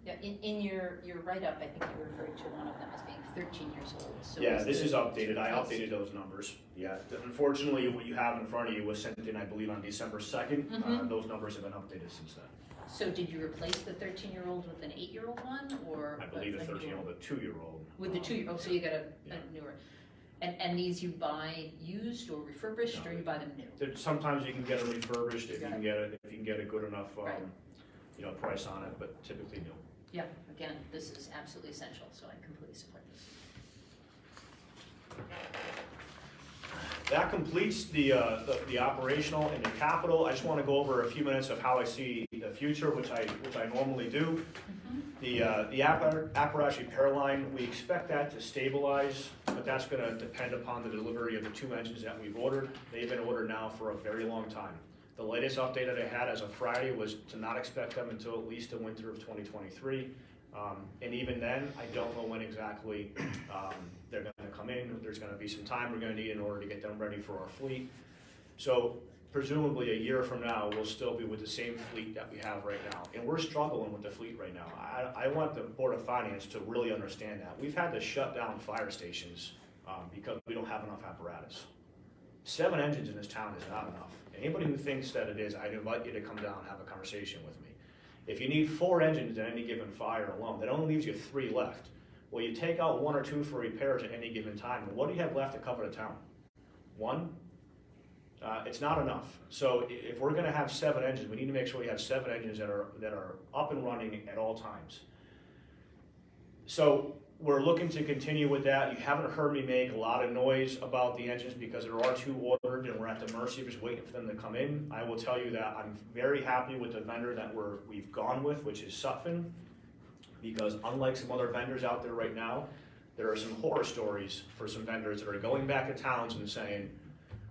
Yeah, in your write-up, I think you referred to one of them as being 13 years old. So Yeah, this the- is updated. I updated those numbers. Yeah, unfortunately, what you have in front of you was sent in, I believe, on December 2nd. Those numbers have been updated since then. So did you replace the 13-year-old with an 8-year-old one, or? I believe the a newer- 13-year-old, the 2-year-old. With the 2-year-old, so you got Yeah. a newer. And these you buy used or refurbished, No. or you buy them new? Sometimes you can get them refurbished if you can get it, if you can get a good enough, Right. price on it, but typically new. Yeah, again, this is absolutely essential, so I completely support this. That completes the operational and the capital. I just want to go over a few minutes of how I see the future, which I normally do. The apparatus repair line, we expect that to stabilize, but that's going to depend upon the delivery of the 2 engines that we've ordered. They've been ordered now for a very long time. The latest update that I had as of Friday was to not expect them until at least the winter of 2023. And even then, I don't know when exactly they're going to come in. There's going to be some time we're going to need in order to get them ready for our fleet. So presumably a year from now, we'll still be with the same fleet that we have right now. And we're struggling with the fleet right now. I want the Board of Finance to really understand that. We've had to shut down fire stations because we don't have enough apparatus. 7 engines in this town is not enough. Anybody who thinks that it is, I'd invite you to come down and have a conversation with me. If you need 4 engines at any given fire alone, that only leaves you 3 left. Well, you take out 1 or 2 for repairs at any given time, and what do you have left to cover the town? 1? It's not enough. So if we're gonna have 7 engines, we need to make sure we have 7 engines that are up and running at all times. So we're looking to continue with that. You haven't heard me make a lot of noise about the engines because there are 2 ordered and we're at the mercy of just waiting for them to come in. I will tell you that I'm very happy with the vendor that we've gone with, which is Sutphen, because unlike some other vendors out there right now, there are some horror stories for some vendors that are going back to towns and saying,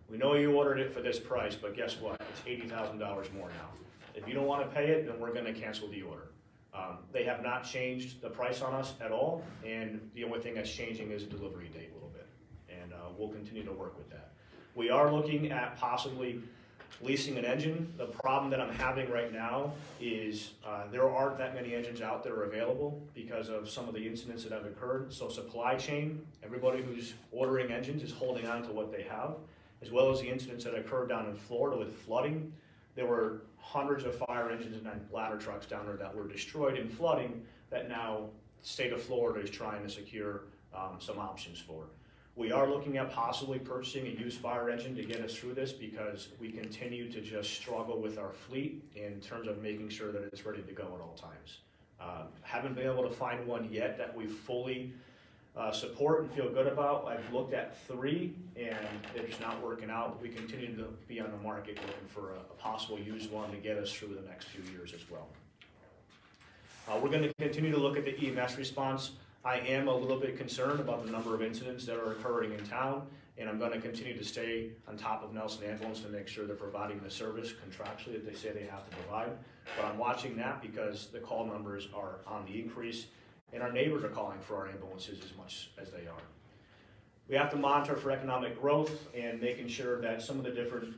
we know you ordered it for this price, but guess what? It's $80,000 more now. If you don't want to pay it, then we're going to cancel the order. They have not changed the price on us at all, and the only thing that's changing is the delivery date a little bit, and we'll continue to work with that. We are looking at possibly leasing an engine. The problem that I'm having right now is there aren't that many engines out there available because of some of the incidents that have occurred. So supply chain, everybody who's ordering engines is holding on to what they have, as well as the incidents that occurred down in Florida with flooding. There were hundreds of fire engines and ladder trucks down there that were destroyed in flooding that now the state of Florida is trying to secure some options for. We are looking at possibly purchasing a used fire engine to get us through this because we continue to just struggle with our fleet in terms of making sure that it's ready to go at all times. Haven't been able to find one yet that we fully support and feel good about. I've looked at 3 and they're just not working out. We continue to be on the market looking for a possible used one to get us through the next few years as well. We're going to continue to look at the EMS response. I am a little bit concerned about the number of incidents that are occurring in town, and I'm going to continue to stay on top of Nelson Ambulance to make sure they're providing the service contractually that they say they have to provide. But I'm watching that because the call numbers are on the increase, and our neighbors are calling for our ambulances as much as they are. We have to monitor for economic growth and making sure that some of the different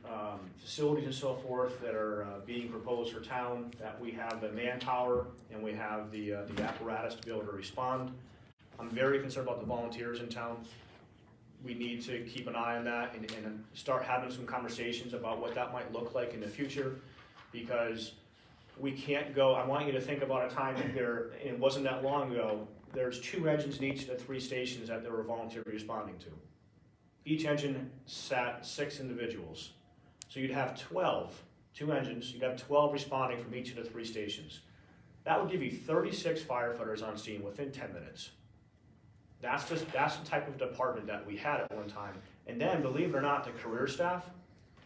facilities and so forth that are being proposed for town, that we have the manpower and we have the apparatus to be able to respond. I'm very concerned about the volunteers in town. We need to keep an eye on that and start having some conversations about what that might look like in the future, because we can't go, I want you to think about a time there, and it wasn't that long ago, there's 2 engines in each of the 3 stations that they were voluntarily responding to. Each engine sat 6 individuals. So you'd have 2 engines, you'd have 12 responding from each of the 3 stations. That would give you 36 firefighters on scene within 10 minutes. That's the type of department that we had at one time. And then, believe it or not, the career staff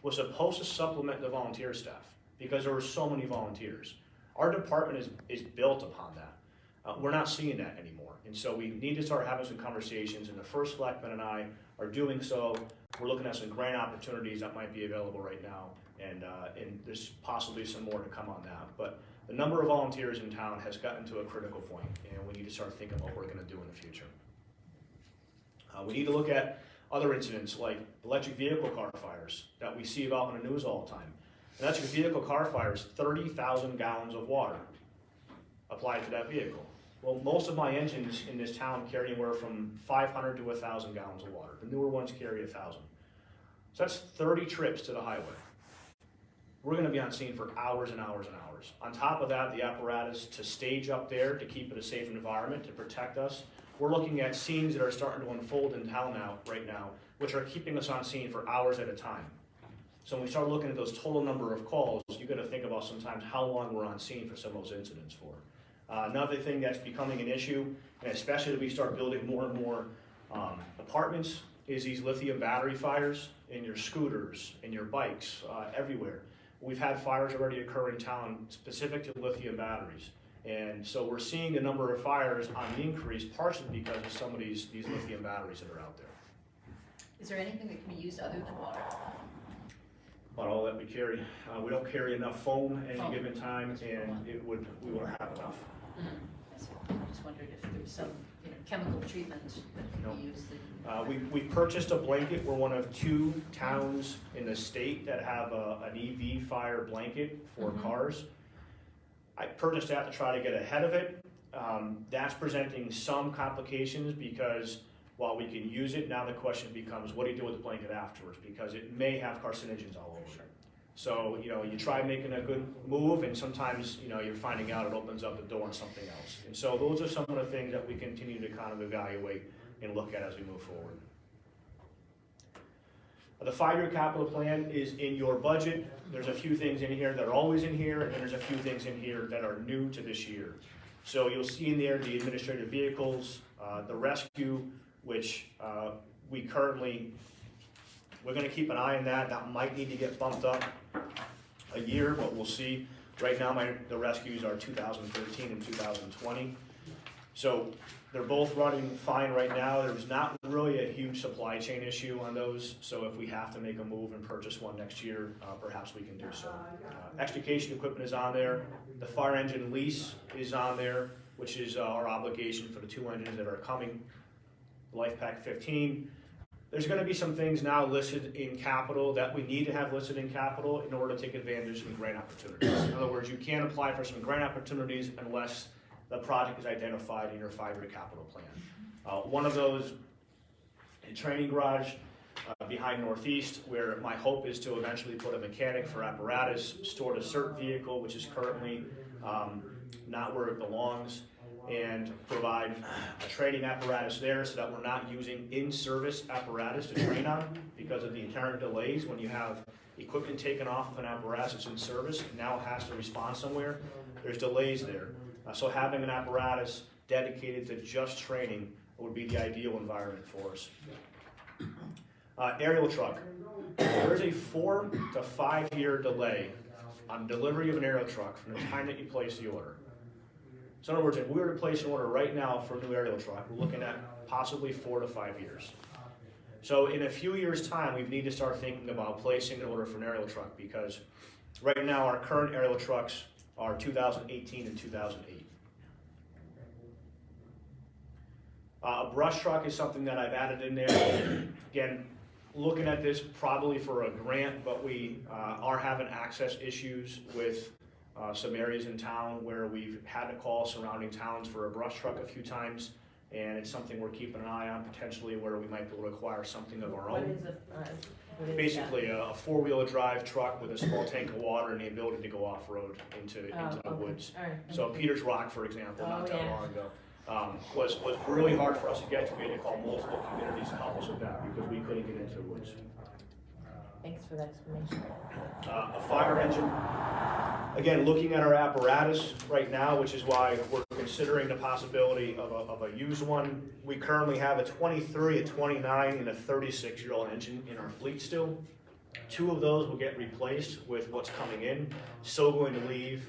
was supposed to supplement the volunteer staff because there were so many volunteers. Our department is built upon that. We're not seeing that anymore. And so we need to start having some conversations, and the first selectman and I are doing so. We're looking at some grant opportunities that might be available right now, and there's possibly some more to come on that. But the number of volunteers in town has gotten to a critical point, and we need to start thinking about what we're gonna do in the future. We need to look at other incidents like electric vehicle car fires that we see about in the news all the time. An electric vehicle car fire is 30,000 gallons of water applied to that vehicle. Well, most of my engines in this town carry anywhere from 500 to 1,000 gallons of water. The newer ones carry 1,000. So that's 30 trips to the highway. We're gonna be on scene for hours and hours and hours. On top of that, the apparatus to stage up there to keep it a safe environment, to protect us. We're looking at scenes that are starting to unfold in town right now, which are keeping us on scene for hours at a time. So when we start looking at those total number of calls, you gotta think about sometimes how long we're on scene for some of those incidents for. Another thing that's becoming an issue, and especially as we start building more and more apartments, is these lithium battery fires in your scooters, in your bikes, everywhere. We've had fires already occur in town specific to lithium batteries. And so we're seeing the number of fires on the increase partially because of some of these lithium batteries that are out there. Is there anything that can be used other than water? About all that we carry. We don't carry enough foam at Foam. any given time, and we won't have enough. I just wondered if there's some, chemical treatment that can Nope. be used. We purchased a blanket. We're one of 2 towns in the state that have an EV fire blanket for cars. I purchased that to try to get ahead of it. That's presenting some complications because while we can use it, now the question becomes, what do you do with the blanket afterwards? Because it may have carcinogens all over it. So, you try making a good move, and sometimes, you're finding out it opens up the door on something else. And so those are some of the things that we continue to kind of evaluate and look at as we move forward. The 5-year capital plan is in your budget. There's a few things in here that are always in here, and there's a few things in here that are new to this year. So you'll see in there the administrative vehicles, the rescue, which we're gonna keep an eye on that. That might need to get bumped up a year, but we'll see. Right now, the rescues are 2013 and 2020. So they're both running fine right now. There's not really a huge supply chain issue on those, so if we have to make a move and purchase one next year, perhaps we can do so. Extrication equipment is on there. The fire engine lease is on there, which is our obligation for the 2 engines that are coming. Life Pack 15. There's gonna be some things now listed in capital that we need to have listed in capital in order to take advantage of some grant opportunities. In other words, you can't apply for some grant opportunities unless the project is identified in your 5-year capital plan. One of those, a training garage behind Northeast, where my hope is to eventually put a mechanic for apparatus, stored a CERT vehicle, which is currently not where it belongs, and provide a training apparatus there so that we're not using in-service apparatus to train on because of the inherent delays when you have equipment taken off of an apparatus that's in service, it now has to respond somewhere. There's delays there. So having an apparatus dedicated to just training would be the ideal environment for us. Aerial truck. There's a 4 to 5 year delay on delivery of an aerial truck from the time that you place the order. So in other words, if we were to place an order right now for a new aerial truck, we're looking at possibly 4 to 5 years. So in a few years' time, we need to start thinking about placing an order for an aerial truck because right now our current aerial trucks are 2018 and 2008. A brush truck is something that I've added in there. Again, looking at this probably for a grant, but we are having access issues with some areas in town where we've had to call surrounding towns for a brush truck a few times, and it's something we're keeping an eye on potentially where we might be able to acquire something of our What own. is Basically, a 4-wheel drive truck with a small tank of water and the ability to go off-road into the woods. All right. So Peters Rock, for example, not Oh, that yeah. long ago, was really hard for us to get to. We had to call multiple communities to help us with that because we couldn't get into the woods. Thanks for the explanation. A fire engine. Again, looking at our apparatus right now, which is why we're considering the possibility of a used one. We currently have a 23, a 29, and a 36-year-old engine in our fleet still. 2 of those will get replaced with what's coming in. Still going to leave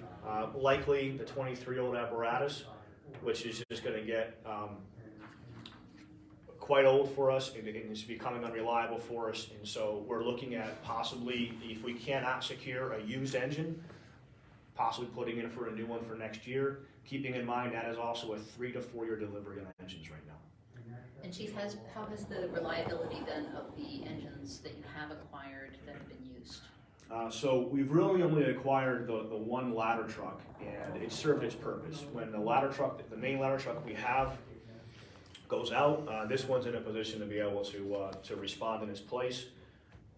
Likely the 23-year-old apparatus, which is just gonna get quite old for us, and it's becoming unreliable for us, and so we're looking at possibly, if we cannot secure a used engine, possibly putting in for a new one for next year, keeping in mind that is also a 3 to 4 year delivery on engines right now. And Chief, how has the reliability then of the engines that you have acquired that have been used? So we've really only acquired the one ladder truck, and it served its purpose. When the ladder truck, the main ladder truck we have goes out, this one's in a position to be able to respond in its place,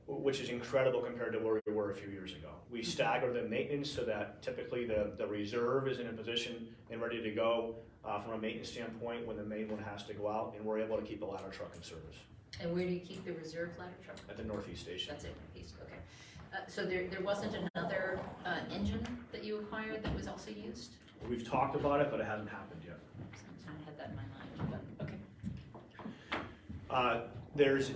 which is incredible compared to where we were a few years ago. We stagger the maintenance so that typically the reserve is in a position and ready to go from a maintenance standpoint when the main one has to go out, and we're able to keep the ladder truck in service And where do you keep the reserve ladder truck? at the Northeast Station. That's it, Northeast, okay. So there wasn't another engine that you acquired that was also used? We've talked about it, but it hasn't happened yet. I had that in my mind, but, okay. There's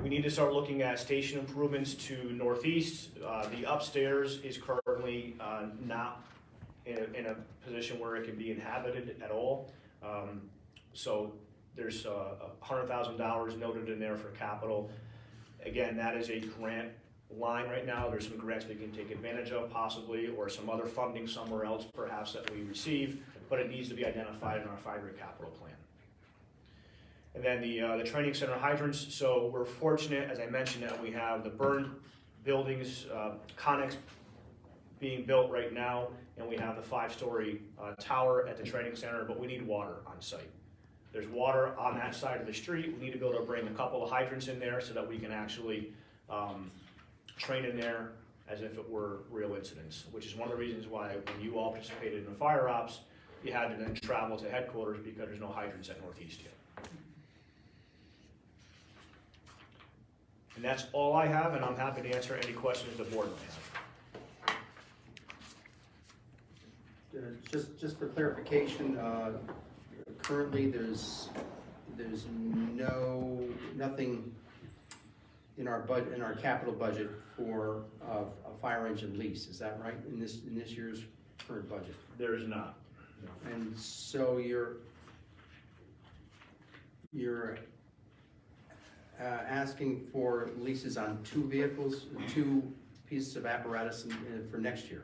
we need to start looking at station improvements to Northeast. The upstairs is currently not in a position where it can be inhabited at all. So there's $100,000 noted in there for capital. Again, that is a grant line right now. There's some grants we can take advantage of possibly, or some other funding somewhere else perhaps that we receive, but it needs to be identified in our 5-year capital plan. And then the training center hydrants, so we're fortunate, as I mentioned, that we have the burned buildings, Connex being built right now, and we have the 5-story tower at the training center, but we need water on site. There's water on that side of the street. We need to be able to bring a couple of hydrants in there so that we can actually train in there as if it were real incidents, which is one of the reasons why when you all participated in the fire ops, you had to then travel to headquarters because there's no hydrants at Northeast yet. And that's all I have, and I'm happy to answer any questions the board may have. Just for clarification, currently there's nothing in our capital budget for a fire engine lease, is that right, in this year's current budget? There is not. And so you're asking for leases on 2 vehicles, 2 pieces of apparatus for next year?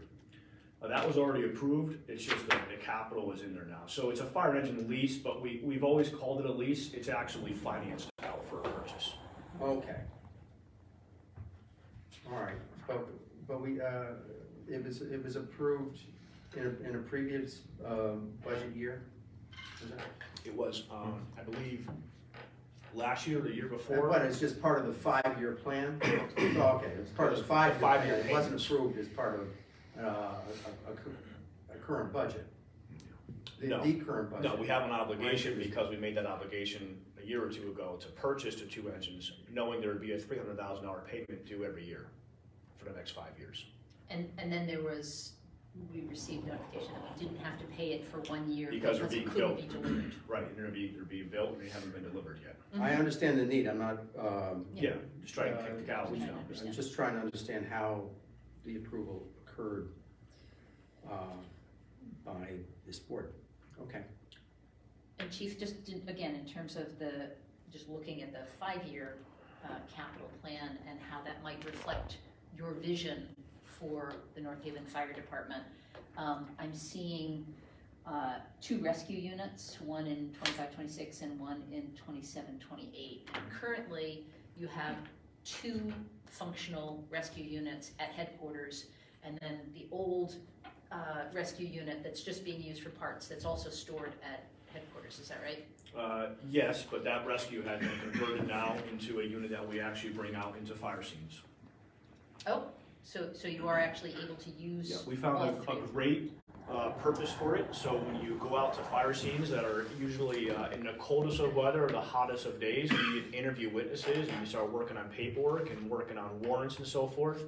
That was already approved, it's just that the capital is in there now. So it's a fire engine lease, but we've always called it a lease, it's actually financed out for a purchase. Okay. All right, but we, it was approved in a previous budget year? Is that? It was, I believe, last year or the year before. But it's just part of the 5-year plan? Oh, okay, it's part of the 5-year plan, it wasn't approved as part of a current budget? No. The current budget? No, we have an obligation because we made that obligation a year or 2 ago to purchase the 2 engines, knowing there would be a $300,000 payment due every year for the next 5 years. And then we received notification that we didn't have to pay it for 1 year Because they're it being couldn't built. be delivered. Right, and they're being built and they haven't been delivered yet. I understand the need, I'm not, Yeah, just trying to kick the cows down. I'm just trying to understand how the approval occurred by this board. Okay. And Chief, again, in terms of just looking at the 5-year capital plan and how that might reflect your vision for the North Haven Fire Department, I'm seeing 2 rescue units, one in 25-26 and one in 27-28. Currently, you have 2 functional rescue units at headquarters, and then the old rescue unit that's just being used for parts that's also stored at headquarters, is that right? Yes, but that rescue has been converted now into a unit that we actually bring out into fire scenes. Oh, so you are actually able to use Yeah, we found all a 3. great purpose for it. So when you go out to fire scenes that are usually in the coldest of weather or the hottest of days, you interview witnesses and you start working on paperwork and working on warrants and so forth.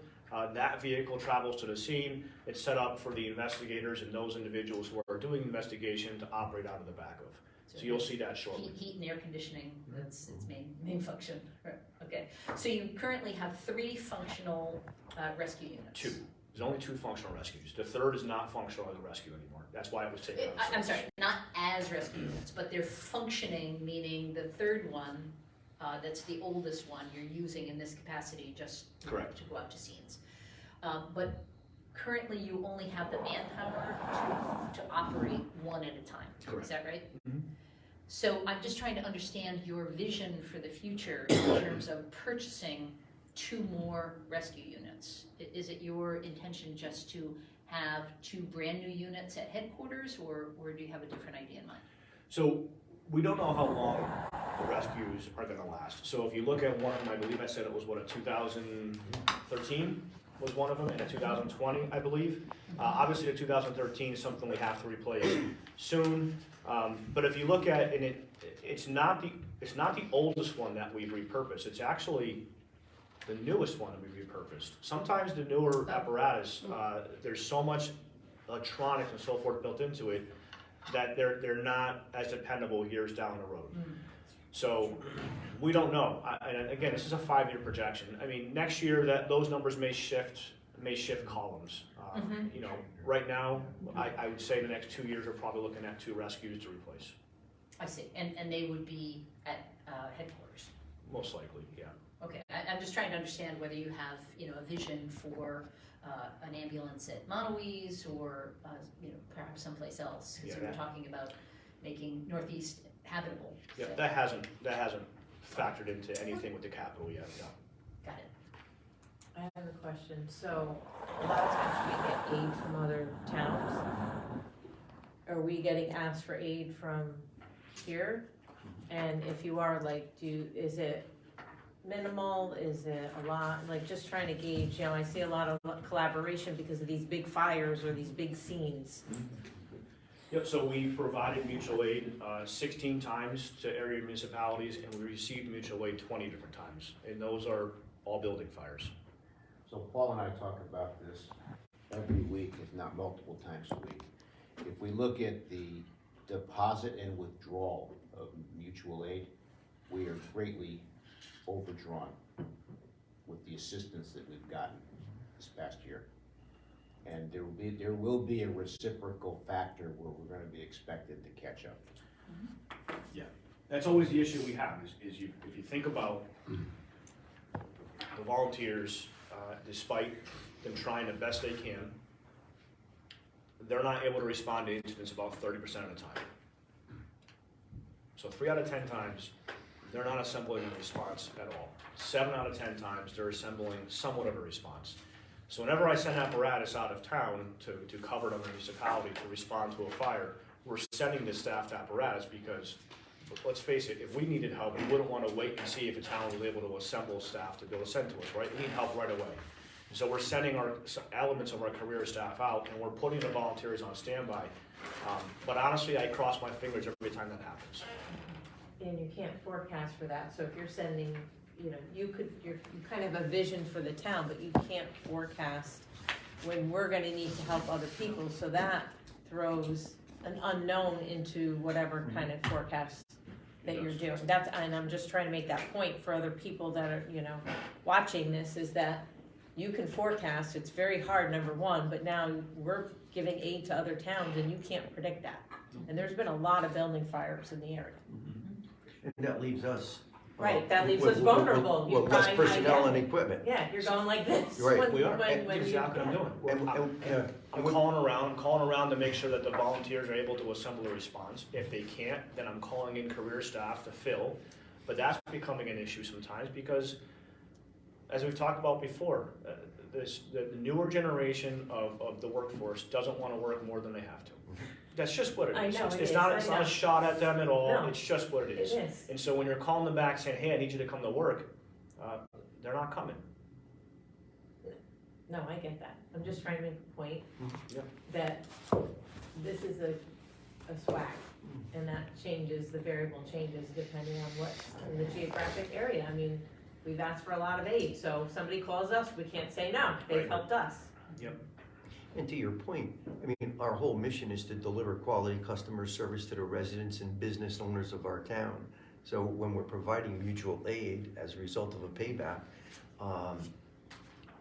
That vehicle travels to the scene. It's set up for the investigators and those individuals who are doing the investigation to operate out of the back of. So you'll see that shortly. Heat and air conditioning, that's its main function. Right, okay, so you currently have 3 functional rescue units? 2. There's only 2 functional rescues. The third is not functional as a rescue anymore. That's why it was taken out of I'm service. sorry, not as rescue units, but they're functioning, meaning the third one, that's the oldest one, you're using in this capacity just Correct. to go out to scenes. But currently you only have the manpower to operate one at a time. Correct. Is that right? Mhm. So I'm just trying to understand your vision for the future in terms of purchasing 2 more rescue units. Is it your intention just to have 2 brand-new units at headquarters, or do you have a different idea in mind? So we don't know how long the rescues are gonna last. So if you look at one of them, I believe I said it was what, a 2013 was one of them, and a 2020, I believe. Obviously, the 2013 is something we have to replace soon. But if you look at, and it's not the oldest one that we've repurposed. It's actually the newest one that we've repurposed. Sometimes the newer apparatus, there's so much electronics and so forth built into it that they're not as dependable years down the road. So we don't know. And again, this is a 5-year projection. I mean, next year those numbers may shift columns. You know, right now, I would say the next 2 years we're probably looking at 2 rescues to replace. I see, and they would be at headquarters. Most likely, yeah. Okay, I'm just trying to understand whether you have, a vision for an ambulance at Monowese or, perhaps someplace else. Because Yeah, we were that- talking about making Northeast habitable. Yeah, So, that hasn't factored into anything with the capital yet, yeah. got it. I have a question. So a lot of times we get aid from other towns. Are we getting asked for aid from here? And if you are, like, is it minimal? Is it a lot? Like, just trying to gauge, I see a lot of collaboration because of these big fires or these big scenes. Yep, so we provided mutual aid 16 times to area municipalities, and we received mutual aid 20 different times, and those are all building fires. So Paul and I talk about this every week, if not multiple times a week. If we look at the deposit and withdrawal of mutual aid, we are greatly overdrawn with the assistance that we've gotten this past year. And there will be a reciprocal factor where we're gonna be expected to catch up. Yeah, that's always the issue we have, is if you think about the volunteers, despite them trying the best they can, they're not able to respond to incidents about 30% of the time. So 3 out of 10 times, they're not assembling a response at all. 7 out of 10 times, they're assembling somewhat of a response. So whenever I send apparatus out of town to cover another municipality to respond to a fire, we're sending this staffed apparatus because, let's face it, if we needed help, we wouldn't want to wait and see if a town was able to assemble staff to be able to send to us, right? We need help right away. So we're sending our elements of our career staff out, and we're putting the volunteers on standby. But honestly, I cross my fingers every time that happens. And you can't forecast for that, so if you're sending, you kind of have a vision for the town, but you can't forecast when we're gonna need to help other people, so that throws an unknown into whatever kind of forecast that you're doing. And I'm just trying to make that point for other people that are, watching this, is that you can forecast, it's very hard, number one, but now we're giving aid to other towns and you can't predict that. And there's been a lot of building fires in the area. And that leaves us. Right, that leaves us vulnerable. You With less probably- personnel and equipment. Yeah, you're going like this. Right. when- We are, when that's you- exactly what I'm doing. And, I'm calling around to make sure that the volunteers are able to assemble a response. If they can't, then I'm calling in career staff to fill. But that's becoming an issue sometimes because, as we've talked about before, the newer generation of the workforce doesn't want to work more than they have to. That's just what it I is. know, It's it not is, I a know. shot at them at all. No. It's just what it is. It is. And so when you're calling them back saying, hey, I need you to come to work, they're not coming. No, I get that. I'm just trying to make a point Yeah. that this is a swag. And that changes, the variable changes depending on what's in the geographic area. I mean, we've asked for a lot of aid, so if somebody calls us, we can't say no. They've Right. helped us. Yep. And to your point, I mean, our whole mission is to deliver quality customer service to the residents and business owners of our town. So when we're providing mutual aid as a result of a payback,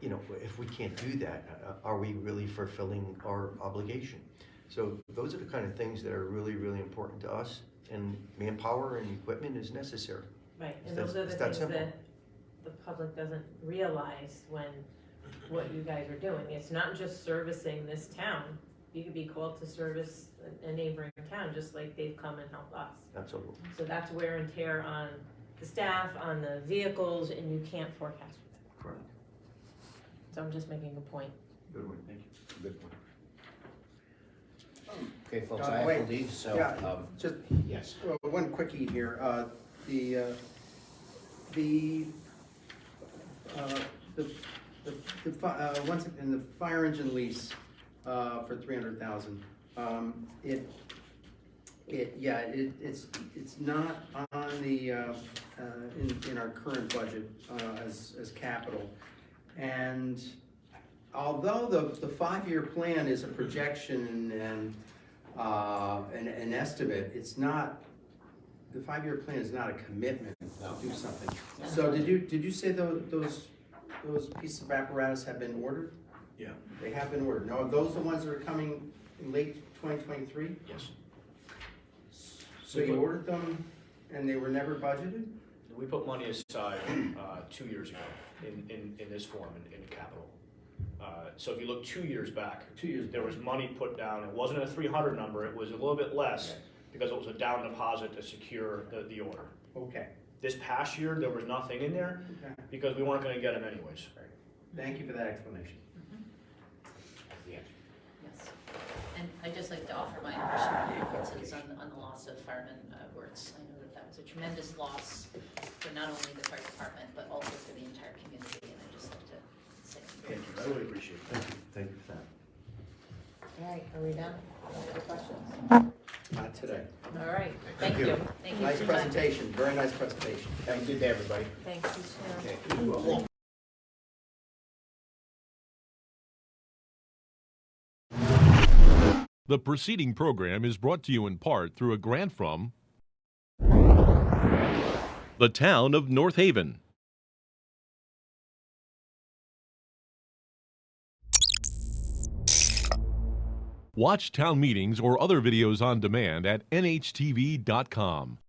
you know, if we can't do that, are we really fulfilling our obligation? So those are the kind of things that are really, really important to us, and manpower and equipment is necessary. Right, It's and those that- are the it's that things simple. that the public doesn't realize when, what you guys are doing. It's not just servicing this town. You could be called to service a neighboring town, just like they've come and helped us. Absolutely. So that's wear and tear on the staff, on the vehicles, and you can't forecast for that. Correct. So I'm just making a point. Good one, thank you. Good point. Okay, folks, I have Wait. to leave, so, Yeah, just yes. well, one quickie here. Once in the fire engine lease for 300,000. It's not on the in our current budget as capital, and although the 5-year plan is a projection and an estimate, it's not, the 5-year plan is not a commitment to do something. So did you say those pieces of apparatus have been ordered? Yeah. They have been ordered. Now, are those the ones that are coming in late 2023? Yes. So you ordered them and they were never budgeted? We put money aside 2 years ago in this form, in capital. So if you look 2 years back, 2 years. there was money put down. It wasn't a 300 number, it was a little bit less because it was a down deposit to secure the order. Okay. This past year, there was nothing in there Okay. because we weren't gonna get them anyways. Thank you for that explanation. Yeah. Yes. And I'd just like to offer my personal condolences on the loss of Fireman Wertz. I know that was a tremendous loss for not only the fire department, but also for the entire community, and I'd just like to say. Thank you, I really appreciate it. Thank you for that. All right, are we done? Any other questions? Not today. All right, thank you. Thank you Nice so much. presentation, very nice presentation. Have a good day, everybody. Thank you, Sue. Okay. The preceding program is brought to you in part through a grant from the town of North Haven. Watch town meetings or other videos on demand at nhtv.com.